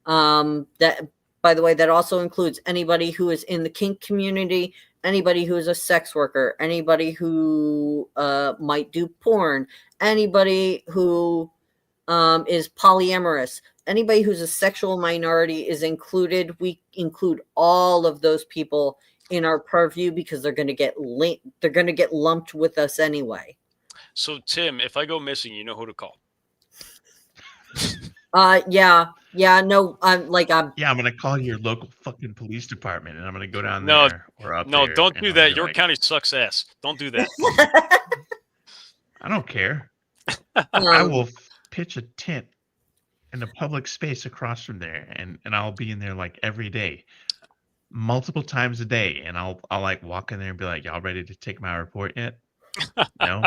That, by the way, that also includes anybody who is in the kink community, anybody who is a sex worker, anybody who might do porn, anybody who is polyamorous, anybody who's a sexual minority is included. We include all of those people in our purview, because they're going to get lumped with us anyway. So Tim, if I go missing, you know who to call. No, I'm gonna call your local fucking police department, and I'm gonna go down No, there or up no, there. don't and do I'm that. gonna be Your like, county sucks ass. Don't do that. I don't care. I will pitch a tent in a public space across from there, and I'll be in there like every day, multiple times a day, and I'll like walk in there and be like, "Y'all ready to take my report yet?" No.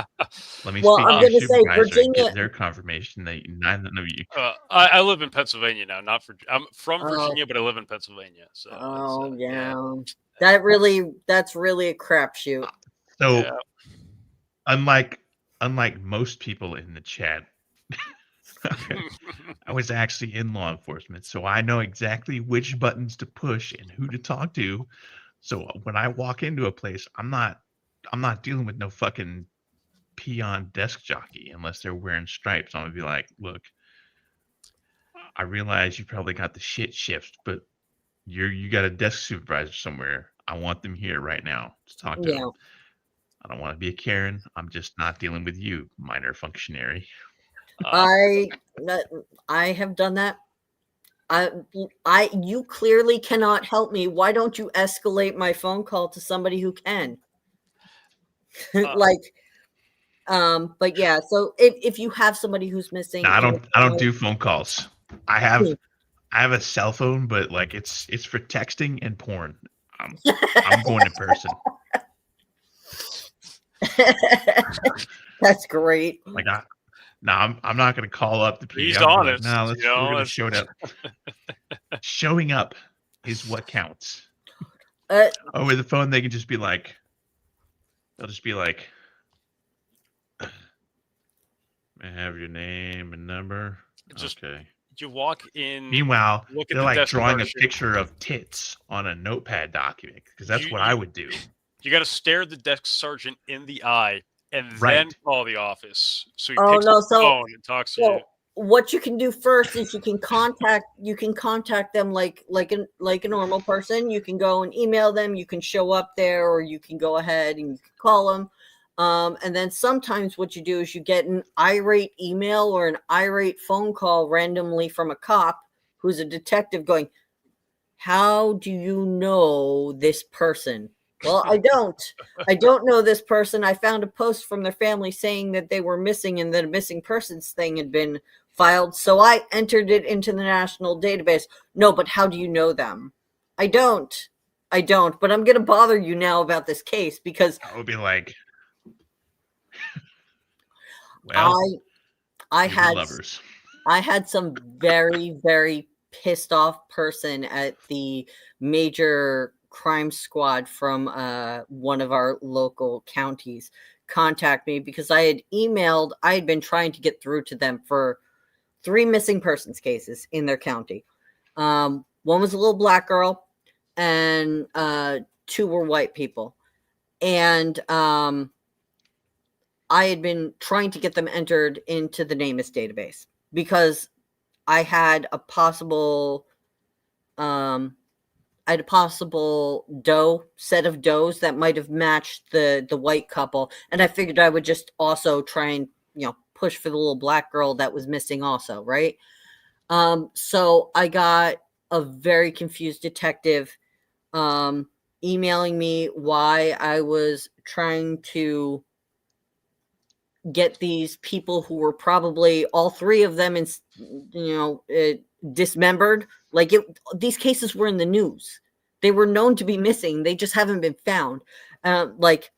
Let me Well, speak I'm to your going to say supervisor and Virginia. get their confirmation that neither of you. I live in Pennsylvania now. I'm from Oh. Virginia, but I live in Pennsylvania. So. Oh yeah. Yeah. That's really a crapshoot. So, Yeah. unlike most people in the chat, I was actually in law enforcement, so I know exactly which buttons to push and who to talk to. So when I walk into a place, I'm not dealing with no fucking peon desk jockey unless they're wearing stripes. I'm gonna be like, look, I realize you probably got the shit shift, but you got a desk supervisor somewhere. I want them here right now to talk to them. I don't want to be a Karen. I'm just not dealing with you, minor functionary. I have done that. You clearly cannot help me. Why don't you escalate my phone call to somebody who can? But yeah, so if you have somebody who's missing, No, I don't do phone calls. I have a cell phone, but like it's for texting and porn. I'm going in person. That's great. Like I'm not gonna call up the people. He's honest. Like, no, we're gonna show up. Showing up is what counts. Over the phone, they can just be like, they'll just be like, "May I have your name and number?" Just okay. You walk in. Meanwhile, look at they're the like desk drawing a sergeant. picture of tits on a notepad document, because that's what I would do. You got to stare the desk sergeant in the eye and Right. then call the office. So he picks up the phone and talks to you. What you can do first is you can contact them like a normal person. You can go and email them. You can show up there, or you can go ahead and you can call them. And then sometimes what you do is you get an irate email or an irate phone call randomly from a cop who's a detective going, "How do you know this person?" Well, I don't know this person. I found a post from their family saying that they were missing and that a missing persons thing had been filed. So I entered it into the national database. No, but how do you know them? I don't, but I'm going to bother you now about this case, because I would be like, well, I had lovers. I had some very, very pissed off person at the major crime squad from one of our local counties contact me, because I had been trying to get through to them for 3 missing persons cases in their county. One was a little black girl, and 2 were white people. And I had been trying to get them entered into the NamUs database, because I had a possible I had a possible set of does that might have matched the white couple, and I figured I would just also try and push for the little black girl that was missing also, right? So I got a very confused detective emailing me why I was trying to get these people who were probably all three of them dismembered. Like these cases were in the news. They were known to be missing. They just haven't been found. Like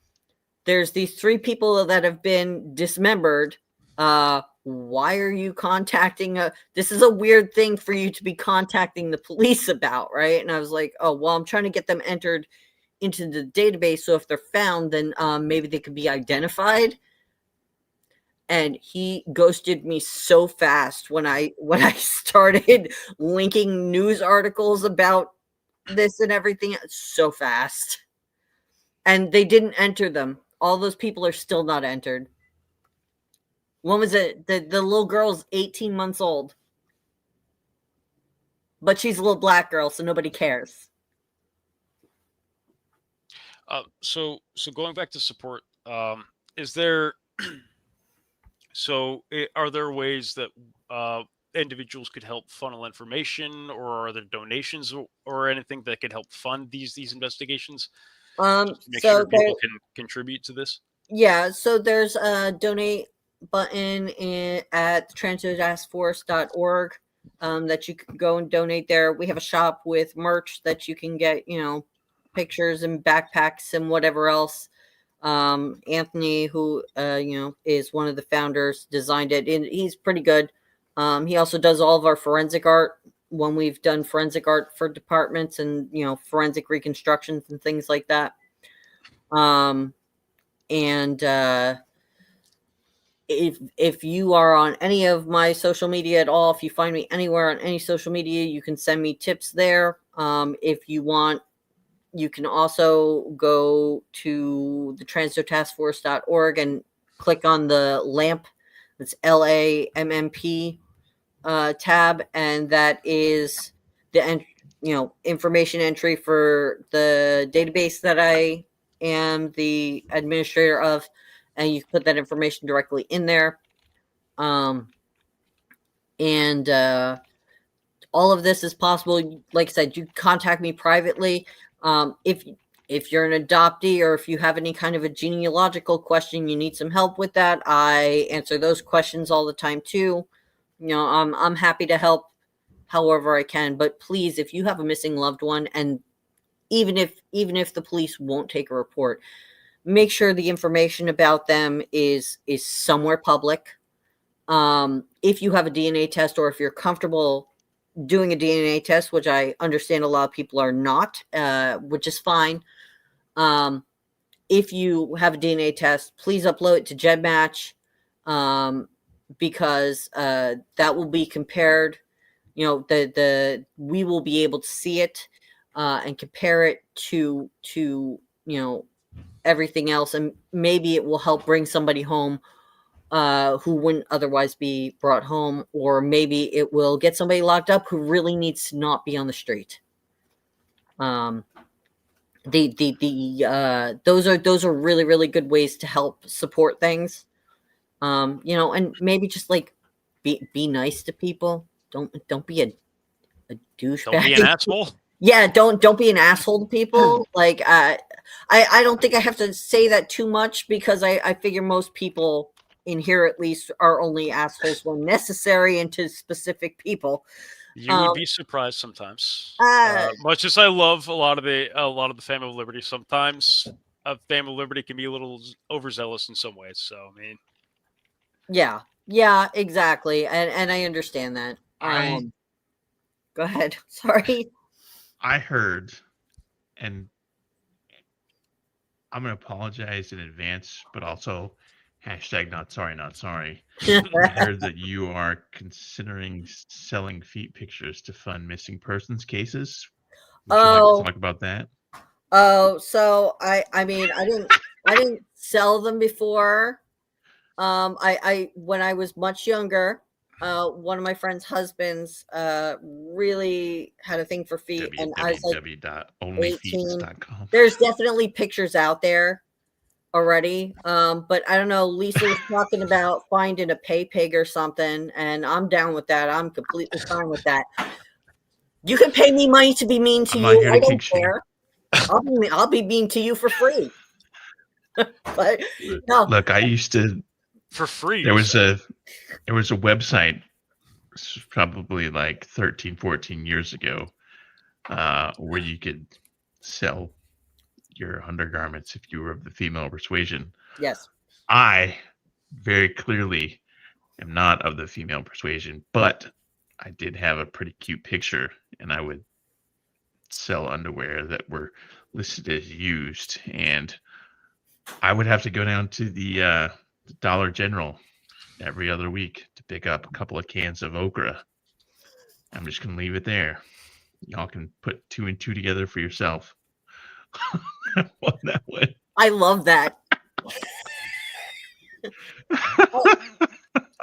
there's these three people that have been dismembered. Why are you contacting this is a weird thing for you to be contacting the police about, right? And I was like, oh, well, I'm trying to get them entered into the database, so if they're found, then maybe they could be identified. And he ghosted me so fast when I started linking news articles about this and everything, so fast. And they didn't enter them. All those people are still not entered. One was the little girl's 18 months old. But she's a little black girl, so nobody cares. So going back to support, is there are there ways that individuals could help funnel information, or are there donations or anything that could help fund these investigations? Make sure people can contribute to this. Yeah, so there's a donate button at transdoetaskforce.org that you can go and donate there. We have a shop with merch that you can get, pictures and backpacks and whatever else. Anthony, who is one of the founders, designed it, and he's pretty good. He also does all of our forensic art when we've done forensic art for departments and forensic reconstructions and things like that. If you are on any of my social media at all, if you find me anywhere on any social media, you can send me tips there. If you want, you can also go to the transdoetaskforce.org and click on the LAMP. It's LAMMP tab, and that is the information entry for the database that I am the administrator of, and you put that information directly in there. And all of this is possible. Like I said, you contact me privately. If you're an adoptee, or if you have any kind of a genealogical question, you need some help with that, I answer those questions all the time too. I'm happy to help however I can. But please, if you have a missing loved one, and even if the police won't take a report, make sure the information about them is somewhere public. If you have a DNA test, or if you're comfortable doing a DNA test, which I understand a lot of people are not, which is fine. If you have a DNA test, please upload it to GEDmatch, because that will be compared. We will be able to see it and compare it to everything else, and maybe it will help bring somebody home who wouldn't otherwise be brought home, or maybe it will get somebody locked up who really needs to not be on the street. Those are really, really good ways to help support things. And maybe just like be nice to people. Don't be a douchebag. Don't be an asshole. Yeah, don't be an asshole to people. Like I don't think I have to say that too much, because I figure most people in here at least are only assholes when necessary, and to specific people. You would be surprised sometimes. Much as I love a lot of the Family of Liberty, sometimes a Family of Liberty can be a little overzealous in some ways. So I mean, yeah, exactly, and I understand that. Go ahead. Sorry. I heard, and I'm going to apologize in advance, but also hashtag not sorry, not sorry. I heard that you are considering selling feet pictures to fund missing persons cases. Would you like to talk about that? Oh, so I mean, I didn't sell them before. I when I was much younger, one of my friend's husbands really had a thing for feet, and I was like, www.onlyfeet.com. there's definitely pictures out there already, but I don't know. Lisa was talking about finding a pay pig or something, and I'm down with that. I'm completely fine with that. You can pay me money to be mean to I'm not you. here I to don't kink shame. care. I'll be mean to you for free. But no, Look, I used to. For free. There was a website, this was probably like 13, 14 years ago, where you could sell your undergarments if you were of the female persuasion. yes. I very clearly am not of the female persuasion, but I did have a pretty cute picture, and I would sell underwear that were listed as used, and I would have to go down to the Dollar General every other week to pick up a couple of cans of okra. I'm just gonna leave it there. Y'all can put 2 and 2 together for yourself. Well, that way. I love that.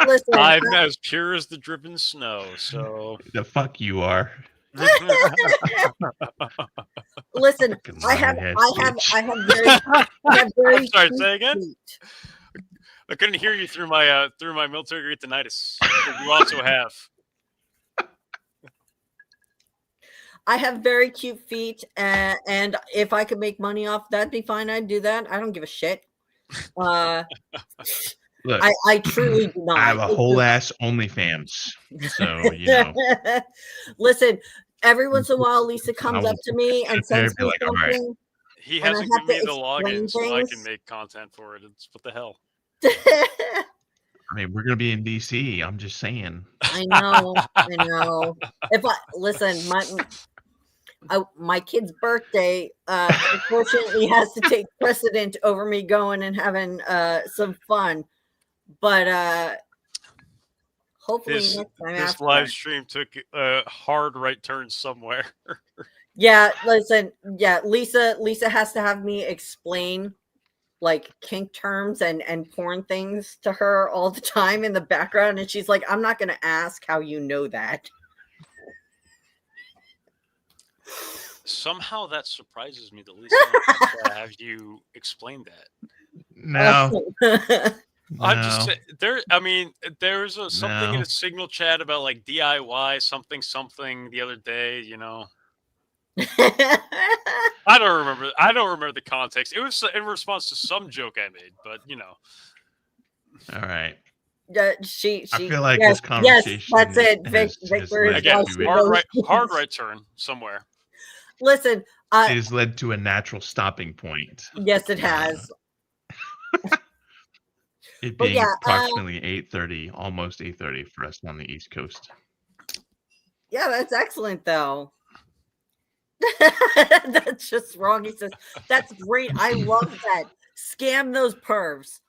Listen, I'm as pure as the driven snow. So The fuck you are. listen. Fucking I have lionhead very I'm sorry, cute say again? feet. I couldn't hear you through my military grade tinnitus. You also have. I have very cute feet, and if I could make money off, that'd be fine. I'd do that. I don't give a shit. Look, I truly do not. I have a It's whole just- ass OnlyFans, so you know. Listen, every once in a while, Lisa comes I'll up to me and sit there sends and be me like, "All right." something. He And I hasn't have given me to the explain login, so I can things. make content for it. It's what the hell. I mean, we're gonna be in DC. I'm just saying. I know. If I listen, my kid's birthday unfortunately has to take precedent over me going and having some fun, but hopefully This next time this after live that. stream took a hard right turn somewhere. Yeah, listen, yeah, Lisa has to have me explain like kink terms and porn things to her all the time in the background, and she's like, I'm not gonna ask how you know that. Somehow that surprises me that Lisa wants to have you explain that. No, I'm just no. saying, I mean, there's something in No. a signal chat about like DIY something the other day. You know, I don't remember. I don't remember the context. It was in response to some joke I made, but you know. All right. she I feel like yes, this conversation that's it. has Victor is led Again, watching to those hard things. right turn somewhere. Listen, it has led to a natural stopping point. yes, it has. It But being yeah, approximately 8:30, almost 8:30 for us on the East Coast. yeah, that's excellent though. That's just wrong. He says, that's great. I love that. Scam those pervs.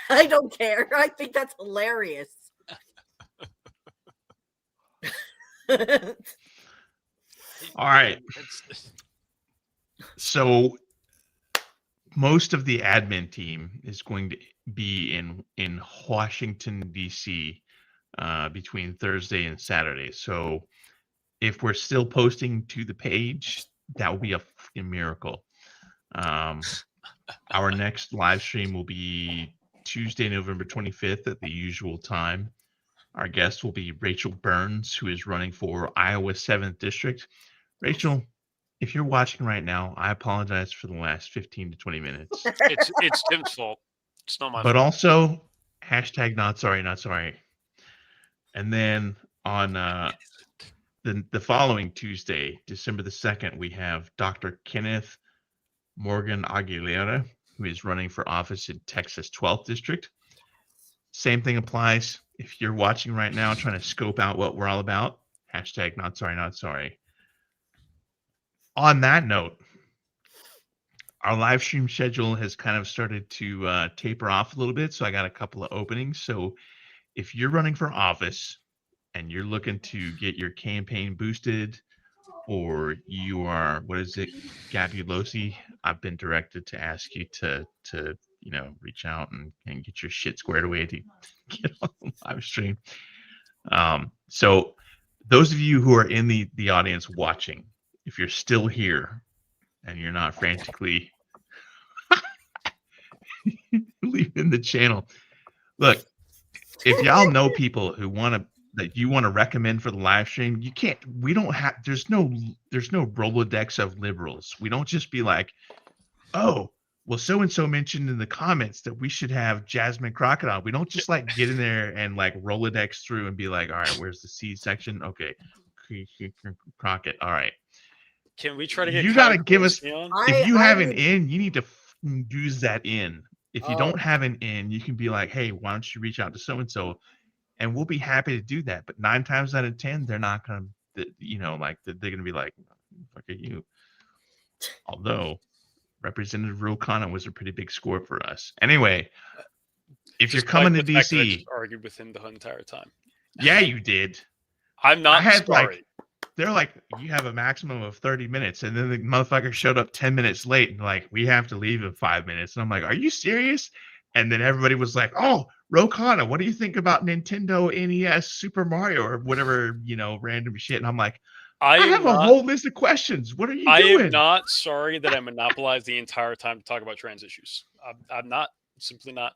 I don't care. I think that's hilarious. All right. So most of the admin team is going to be in Washington, D.C. Between Thursday and Saturday. So if we're still posting to the page, that will be a fucking miracle. Our next live stream will be Tuesday, November 25th at the usual time. Our guest will be Rachel Burns, who is running for Iowa 7th District. Rachel, if you're watching right now, I apologize for the last 15 to 20 minutes. It's Tim's fault. It's not my But fault. also, hashtag not sorry, not sorry. And then on the following Tuesday, December the 2nd, we have Dr. Kenneth Morgan Aguilera, who is running for office in Texas 12th District. Same thing applies. If you're watching right now, trying to scope out what we're all about, hashtag not sorry, not sorry. On that note, our live stream schedule has kind of started to taper off a little bit. So I got a couple of openings. So if you're running for office and you're looking to get your campaign boosted, or you are, what is it, Gabby Losi, I've been directed to ask you to reach out and get your shit squared away to get on the live stream. So those of you who are in the audience watching, if you're still here and you're not frantically leaving the channel, look, if y'all know people who that you want to recommend for the live stream, you can't. We don't have. There's no Rolodex of liberals. We don't just be like, oh, well, so and so mentioned in the comments that we should have Jasmine Crocodile. We don't just like get in there and like Rolodex through and be like, all right, where's the C section? Okay, Crockett. All right. Can we try to get? You gotta give us. On? If you have an in, you need to use that in. If you don't have an in, you can be like, hey, why don't you reach out to so and so, and we'll be happy to do that. But 9 times out of 10, they're not gonna, like they're gonna be like, fuck are you? Although Representative Ro Khanna was a pretty big score for us. Anyway, if you're coming to DC, I just argued with him the entire time. Yeah, you did. I'm not sorry. They're like, you have a maximum of 30 minutes. And then the motherfucker showed up 10 minutes late and like, we have to leave in 5 minutes. And I'm like, are you serious? And then everybody was like, oh, Ro Khanna, what do you think about Nintendo NES Super Mario or whatever, random shit? And I'm like, I have a whole list of questions. What are you doing? I am not sorry that I monopolized the entire time to talk about trans issues. I'm not, simply not.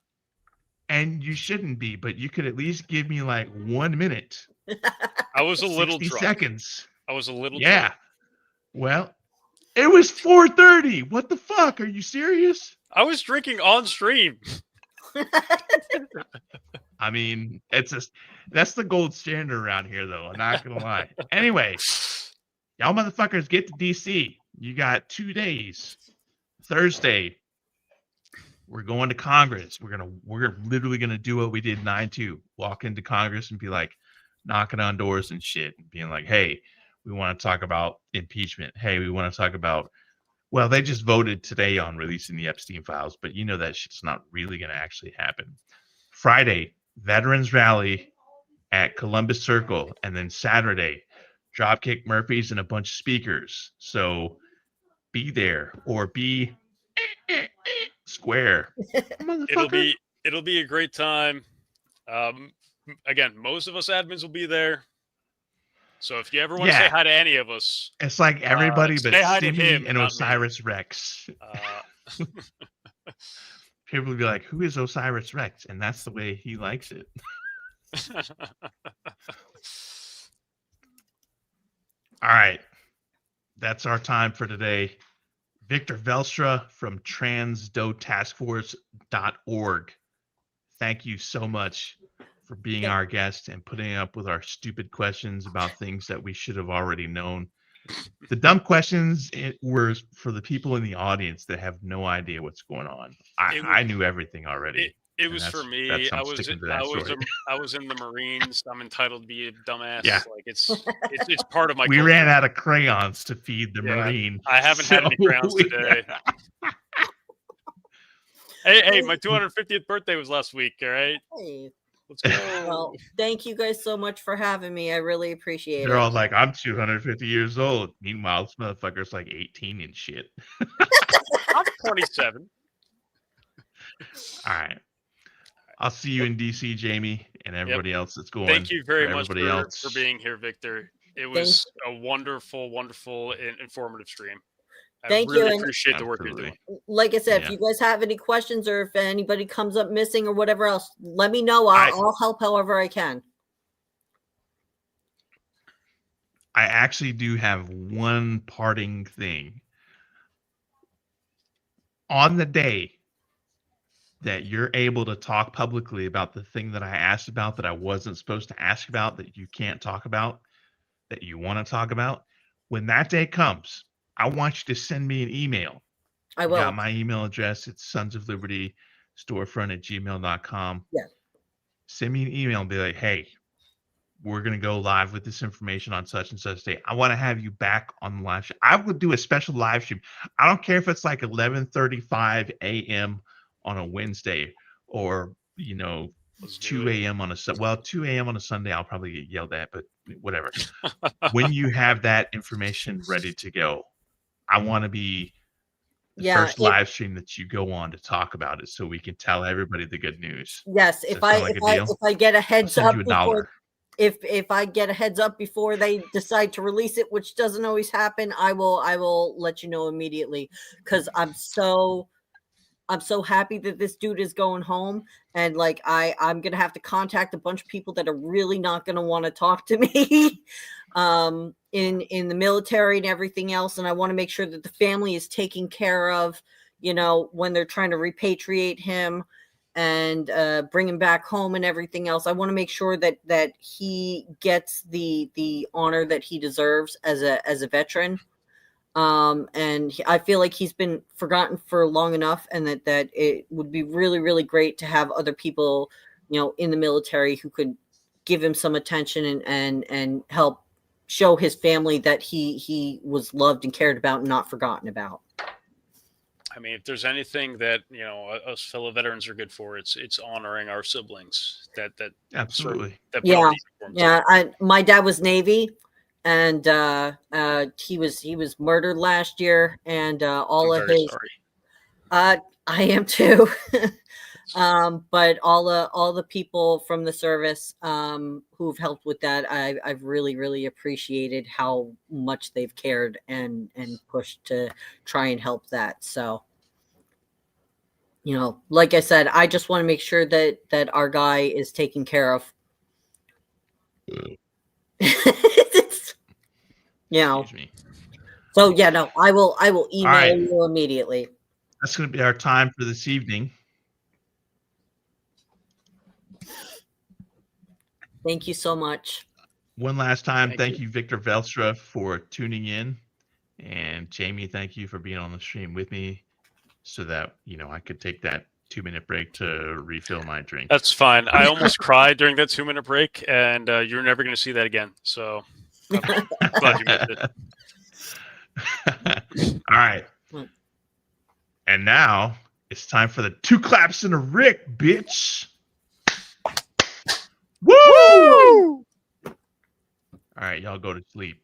And you shouldn't be, but you could at least give me like 1 minute. I was a little 60 drunk. seconds. I was a little drunk. Well, it was 4:30. What the fuck? Are you serious? I was drinking on stream. I mean, that's the gold standard around here, though. I'm not gonna lie. Anyway, y'all motherfuckers get to DC. You got 2 days. Thursday, we're going to Congress. We're literally gonna do what we did 9/2. Walk into Congress and be like knocking on doors and shit, and being like, "Hey, we want to talk about impeachment. Hey, we want to talk about." Well, they just voted today on releasing the Epstein files, but that shit's not really going to actually happen. Friday, Veterans Rally at Columbus Circle, and then Saturday, Dropkick Murphys and a bunch of speakers. So be there or be square. It'll be a great time. Again, most of us admins will be there. So if you ever want to say hi to any of us, it's like everybody but Stimmy and Osiris Rex. People will be like, "Who is Osiris Rex?" And that's the way he likes it. All right, that's our time for today. Viktor Veltstra from Trans Doe Task Force.org. Thank you so much for being our guest and putting up with our stupid questions about things that we should have already known. The dumb questions were for the people in the audience that have no idea what's going on. I knew everything already. It was for me. I was in the Marines. I'm entitled to be a dumbass. Yeah. Like it's part of my. We culture. ran out of crayons to feed the Marine. I haven't had any crayons today. Hey, my 250th birthday was last week. All right. Hey. Let's go. Well, thank you guys so much for having me. I really appreciate it. They're all like, I'm 250 years old. Meanwhile, this motherfucker's like 18 and shit. I'm 27. All right. I'll see you in DC, Jamie, and everybody else that's going. Thank you very much for being here, Victor. It was a wonderful, wonderful, and informative stream. I really appreciate the work you're doing. Like I said, if you guys have any questions or if anybody comes up missing or whatever else, let me know. I'll help however I can. I actually do have one parting thing. On the day that you're able to talk publicly about the thing that I asked about that I wasn't supposed to ask about, that you can't talk about, that you want to talk about, when that day comes, I want you to send me an email. I will. You got my email address. It's sonsoflibertystorefront@gmail.com. Yeah. Send me an email and be like, hey, we're going to go live with this information on such and such day. I want to have you back on the live stream. I would do a special live stream. I don't care if it's like 11:35 a.m. on a Wednesday or, 2 a.m. on a Sunday. Well, 2 a.m. on a Sunday, I'll probably get yelled at, but whatever. When you have that information ready to go, I want to be first live stream that you go on to talk about it, so we can tell everybody the good news. Yes, if I get a heads I'll up send you before, $1. if I get a heads up before they decide to release it, which doesn't always happen, I will let you know immediately, because I'm so happy that this dude is going home, and like I'm gonna have to contact a bunch of people that are really not gonna want to talk to me in the military and everything else, and I want to make sure that the family is taken care of, you know, when they're trying to repatriate him and bring him back home and everything else. I want to make sure that he gets the honor that he deserves as a veteran. And I feel like he's been forgotten for long enough, and that it would be really, really great to have other people, you know, in the military who could give him some attention and help show his family that he was loved and cared about and not forgotten about. I mean, if there's anything that, you know, us fellow veterans are good for, it's honoring our siblings that Absolutely. that put on these uniforms. My dad was Navy, and he was murdered last year, and all I'm of very his sorry. I am too. But all the people from the service who've helped with that, I've really, really appreciated how much they've cared and pushed to try and help that. So, you know, like I said, I just want to make sure that our guy is taken care of. You know. Excuse me. So yeah, no, I will email right. you immediately. That's going to be our time for this evening. Thank you so much. One last time, thank you, Viktor Veltstra, for tuning in. And Jamie, thank you for being on the stream with me so that, you know, I could take that 2-minute break to refill my drink. That's fine. I almost cried during that 2-minute break, and you're never going to see that again. So I'm glad you missed it. All right. And now it's time for the 2 claps and a Rick, bitch. Woo! All right, y'all go to sleep.